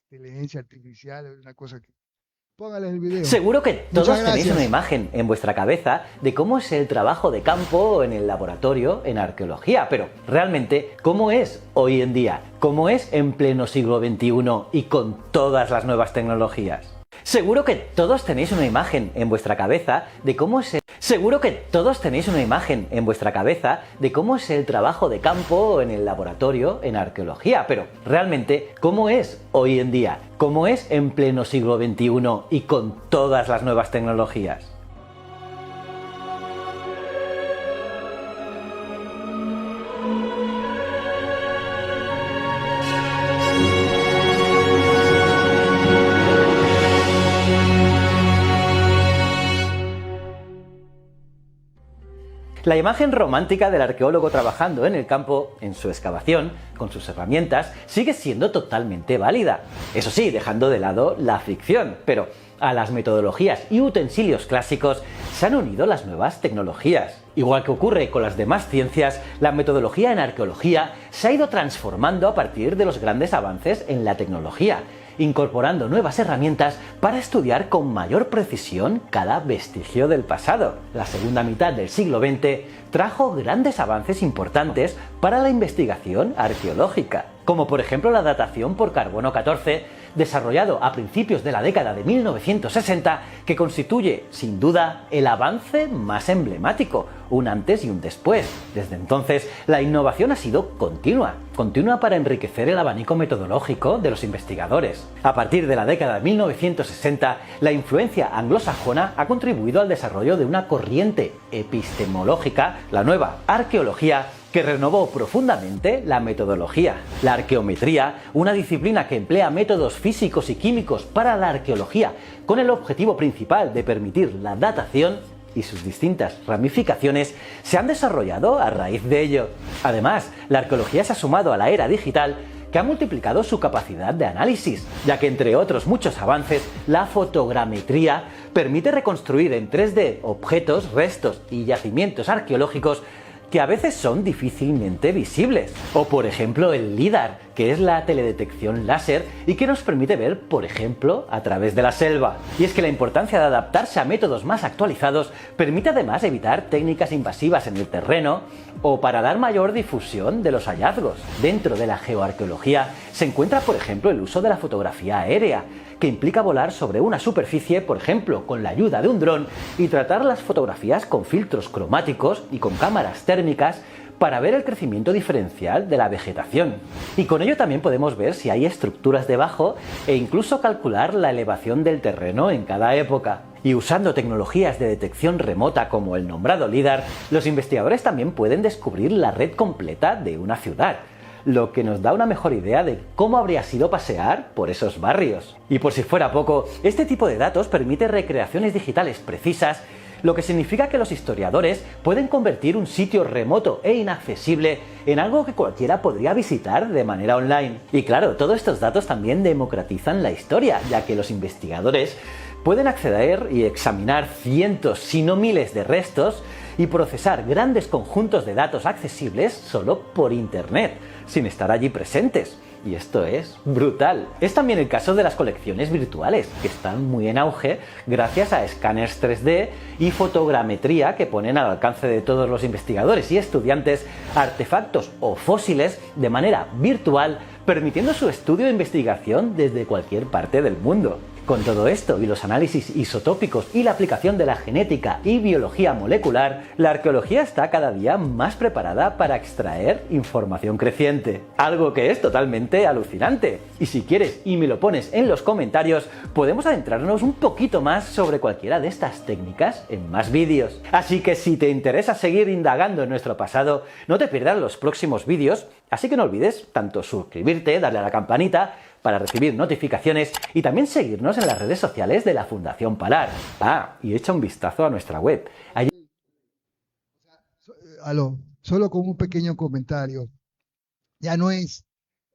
inteligencia artificial, es una cosa que... Póngales el video. Seguro que todos tenéis una imagen en vuestra cabeza de cómo es el trabajo de campo en el laboratorio en arqueología, pero realmente, ¿cómo es hoy en día? ¿Cómo es en pleno siglo XXI y con todas las nuevas tecnologías? Seguro que todos tenéis una imagen en vuestra cabeza de cómo es el... Seguro que todos tenéis una imagen en vuestra cabeza de cómo es el trabajo de campo en el laboratorio en arqueología, pero realmente, ¿cómo es hoy en día? ¿Cómo es en pleno siglo XXI y con todas las nuevas tecnologías? La imagen romántica del arqueólogo trabajando en el campo, en su excavación, con sus herramientas, sigue siendo totalmente válida. Eso sí, dejando de lado la ficción, pero a las metodologías y utensilios clásicos se han unido las nuevas tecnologías. Igual que ocurre con las demás ciencias, la metodología en arqueología se ha ido transformando a partir de los grandes avances en la tecnología, incorporando nuevas herramientas para estudiar con mayor precisión cada vestigio del pasado. La segunda mitad del siglo XX trajo grandes avances importantes para la investigación arqueológica, como por ejemplo la datación por carbono 14, desarrollado a principios de la década de 1960, que constituye, sin duda, el avance más emblemático, un antes y un después. Desde entonces, la innovación ha sido continua para enriquecer el abanico metodológico de los investigadores. A partir de la década de 1960, la influencia anglosajona ha contribuido al desarrollo de una corriente epistemológica, la nueva arqueología, que renovó profundamente la metodología. La arqueometría, una disciplina que emplea métodos físicos y químicos para la arqueología, con el objetivo principal de permitir la datación, y sus distintas ramificaciones se han desarrollado a raíz de ello. Además, la arqueología se ha sumado a la era digital, que ha multiplicado su capacidad de análisis, ya que entre otros muchos avances, la fotogrametría permite reconstruir en 3D objetos, restos y yacimientos arqueológicos que a veces son difícilmente visibles. O por ejemplo el LIDAR, que es la teledetección láser y que nos permite ver, por ejemplo, a través de la selva. Y es que la importancia de adaptarse a métodos más actualizados permite además evitar técnicas invasivas en el terreno, o para dar mayor difusión de los hallazgos. Dentro de la geoarqueología se encuentra, por ejemplo, el uso de la fotografía aérea, que implica volar sobre una superficie, por ejemplo, con la ayuda de un dron, y tratar las fotografías con filtros cromáticos y con cámaras térmicas para ver el crecimiento diferencial de la vegetación. Y con ello también podemos ver si hay estructuras debajo e incluso calcular la elevación del terreno en cada época. Y usando tecnologías de detección remota como el nombrado LIDAR, los investigadores también pueden descubrir la red completa de una ciudad, lo que nos da una mejor idea de cómo habría sido pasear por esos barrios. Y por si fuera poco, este tipo de datos permite recreaciones digitales precisas, lo que significa que los historiadores pueden convertir un sitio remoto e inaccesible en algo que cualquiera podría visitar de manera online. Y claro, todos estos datos también democratizan la historia, ya que los investigadores pueden acceder y examinar cientos, si no miles de restos y procesar grandes conjuntos de datos accesibles solo por Internet, sin estar allí presentes. Y esto es brutal. Es también el caso de las colecciones virtuales, que están muy en auge gracias a escáneres 3D y fotogrametría que ponen al alcance de todos los investigadores y estudiantes artefactos o fósiles de manera virtual, permitiendo su estudio e investigación desde cualquier parte del mundo. Con todo esto y los análisis isotópicos y la aplicación de la genética y biología molecular, la arqueología está cada día más preparada para extraer información creciente. Algo que es totalmente alucinante. Y si quieres y me lo pones en los comentarios, podemos adentrarnos un poquito más sobre cualquiera de estas técnicas en más vídeos. Así que si te interesa seguir indagando en nuestro pasado, no te pierdas los próximos vídeos, así que no olvides tanto suscribirte, darle a la campanita, para recibir notificaciones y también seguirnos en las redes sociales de la Fundación Palar. Ah, y echa un vistazo a nuestra web. Allí... Solo con un pequeño comentario. Ya no es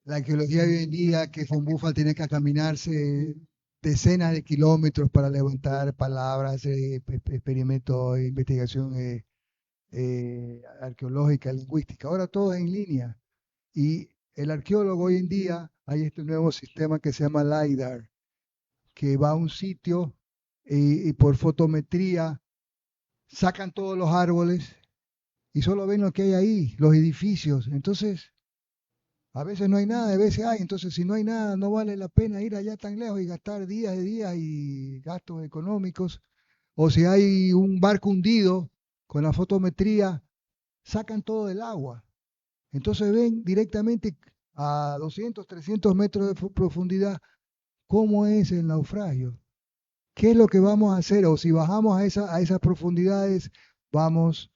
la arqueología de hoy en día que von Buffal tiene que caminarse decenas de kilómetros para levantar palabras, experimentos, investigación arqueológica, lingüística. Ahora todo es en línea. Y el arqueólogo hoy en día, hay este nuevo sistema que se llama LIDAR, que va a un sitio y por fotometría sacan todos los árboles y solo ven lo que hay ahí, los edificios. Entonces, a veces no hay nada, a veces hay. Entonces, si no hay nada, no vale la pena ir allá tan lejos y gastar días y días y gastos económicos. O si hay un barco hundido, con la fotometría, sacan todo del agua. Entonces ven directamente a 200, 300 metros de profundidad cómo es el naufragio. ¿Qué es lo que vamos a hacer? O si bajamos a esas profundidades, vamos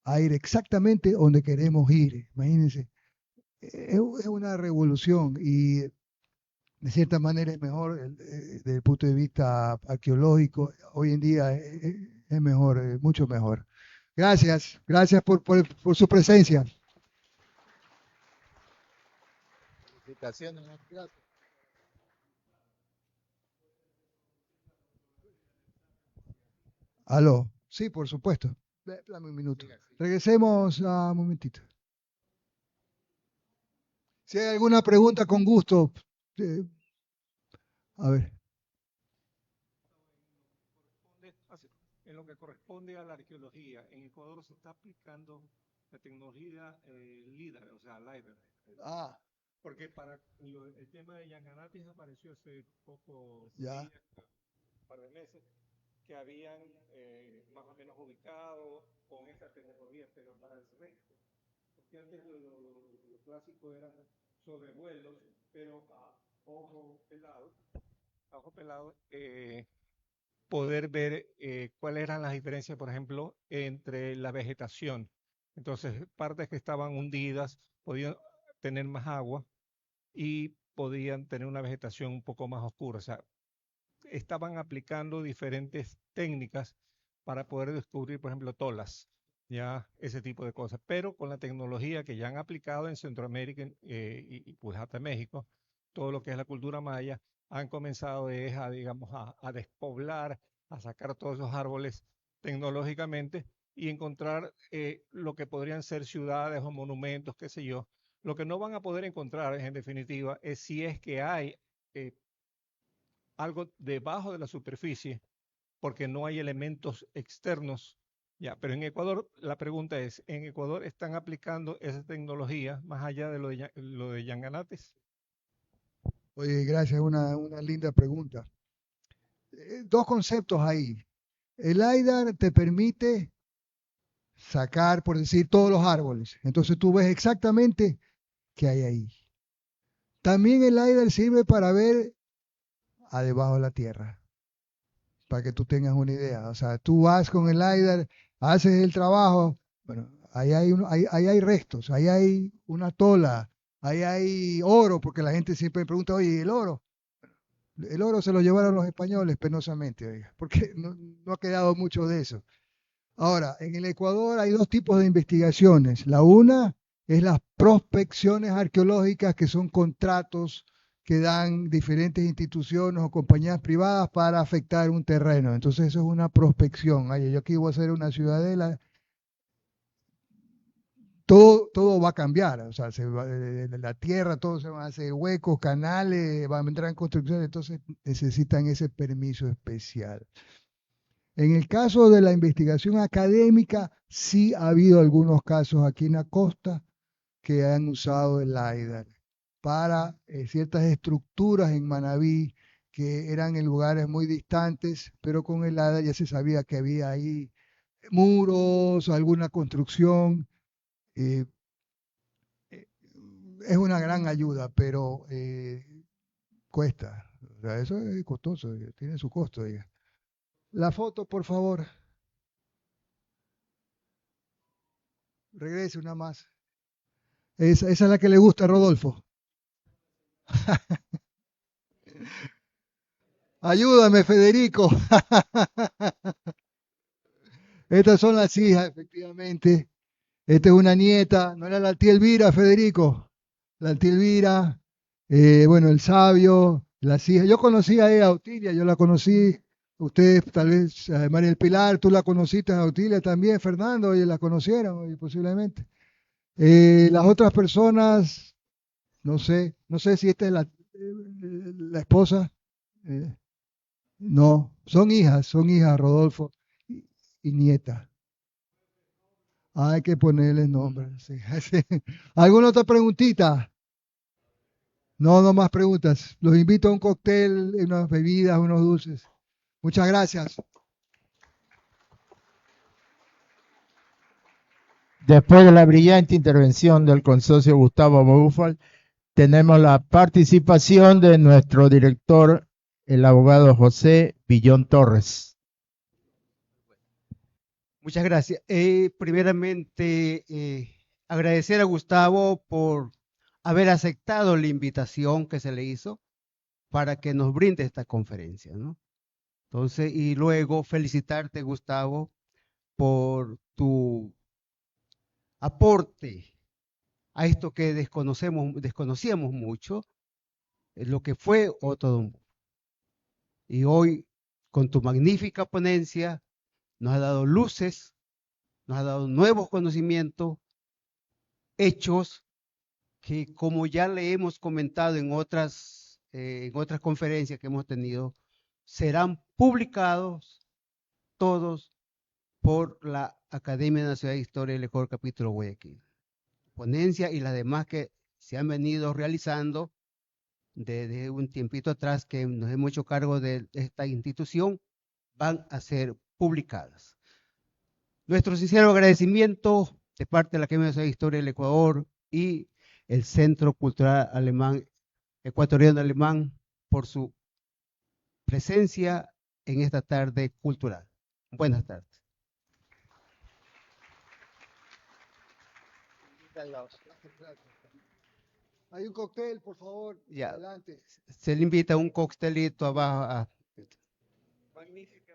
a ir exactamente donde queremos ir. Imagínense, es una revolución y de cierta manera es mejor desde el punto de vista arqueológico. Hoy en día es mejor, mucho mejor. Gracias por su presencia. Felicitaciones. Gracias. Aló, sí, por supuesto. Dame un minuto. Regresemos a un momentito. Si hay alguna pregunta, con gusto. A ver. En lo que corresponde a la arqueología, en Ecuador se está aplicando la tecnología LIDAR, o sea, LIDAR. Ah, Porque para el tema de Yanganatis apareció hace poco, ya. un par de meses, que habían más o menos ubicado con esta tecnología, pero para el resto. Porque antes lo clásico eran sobrevuelos, pero a ojo pelado, poder ver cuáles eran las diferencias, por ejemplo, entre la vegetación. Entonces, partes que estaban hundidas podían tener más agua y podían tener una vegetación un poco más oscura. O sea, estaban aplicando diferentes técnicas para poder descubrir, por ejemplo, tolas, ya ese tipo de cosas. Pero con la tecnología que ya han aplicado en Centroamérica y pues hasta México, todo lo que es la cultura maya, han comenzado digamos, a despoblar, a sacar todos esos árboles tecnológicamente y encontrar lo que podrían ser ciudades o monumentos, qué sé yo. Lo que no van a poder encontrar, en definitiva, es si es que hay algo debajo de la superficie, porque no hay elementos externos Ya, pero en Ecuador, la pregunta es, ¿en Ecuador están aplicando esa tecnología más allá de lo de Yanganates? Oye, gracias, una linda pregunta. Dos conceptos ahí. El LiDAR te permite sacar, por decir, todos los árboles. Entonces tú ves exactamente qué hay ahí. También el LiDAR sirve para ver a debajo de la tierra, para que tú tengas una idea. O sea, tú vas con el LiDAR, haces el trabajo, bueno, ahí hay restos, ahí hay una tola, ahí hay oro, porque la gente siempre me pregunta, oye, ¿el oro? El oro se lo llevaron los españoles penosamente, oiga, porque no ha quedado mucho de eso. Ahora, en el Ecuador hay dos tipos de investigaciones. La una es las prospecciones arqueológicas, que son contratos que dan diferentes instituciones o compañías privadas para afectar un terreno. Entonces eso es una prospección. Oye, yo aquí voy a hacer una ciudadela. Todo va a cambiar, o sea, la tierra, todo se va a hacer huecos, canales, va a entrar en construcción, entonces necesitan ese permiso especial. En el caso de la investigación académica, sí ha habido algunos casos aquí en la costa que han usado el LiDAR para ciertas estructuras en Manabí que eran en lugares muy distantes, pero con el LiDAR ya se sabía que había ahí muros, alguna construcción. eh, es una gran ayuda, pero cuesta. O sea, eso es costoso, tiene su costo. Diga. La foto, por favor. Regrese una más. Esa es la que le gusta a Rodolfo. Ayúdame, Federico. Estas son las hijas, efectivamente. Esta es una nieta. ¿No era la tía Elvira, Federico? La tía Elvira, bueno, el sabio, las hijas. Yo conocí a ella, Autilia, yo la conocí. Ustedes, tal vez, María del Pilar, tú la conociste a Autilia también, Fernando, y la conocieron, posiblemente. Las otras personas, no sé si esta es la esposa. Eh, no, son hijas, Rodolfo, y nieta. Hay que ponerles nombre. Sí, sí. ¿Alguna otra preguntita? No, no más preguntas. Los invito a un cóctel, unas bebidas, unos dulces. Muchas gracias. Después de la brillante intervención del consocio Gustavo Bufal, tenemos la participación de nuestro director, el abogado José Villón Torres. Muchas gracias. Primeramente, agradecer a Gustavo por haber aceptado la invitación que se le hizo para que nos brinde esta conferencia, ¿no? Entonces, y luego felicitarte, Gustavo, por tu aporte a esto que desconocíamos mucho, lo que fue Otto. Y hoy, con tu magnífica ponencia, nos ha dado luces, nos ha dado nuevos conocimientos, hechos que, como ya le hemos comentado en otras conferencias que hemos tenido, serán publicados todos por la Academia Nacional de Historia del Ecuador Capítulo Guayaquil. Ponencia y las demás que se han venido realizando desde un tiempito atrás que nos hemos hecho cargo de esta institución, van a ser publicadas. Nuestro sincero agradecimiento de parte de la Academia Nacional de Historia del Ecuador y el Centro Cultural Alemán, Ecuatoriano Alemán, por su presencia en esta tarde cultural. Buenas tardes. Hay un cóctel, por favor. Ya. Adelante. Se le invita un coctelito abajo. Magnífico.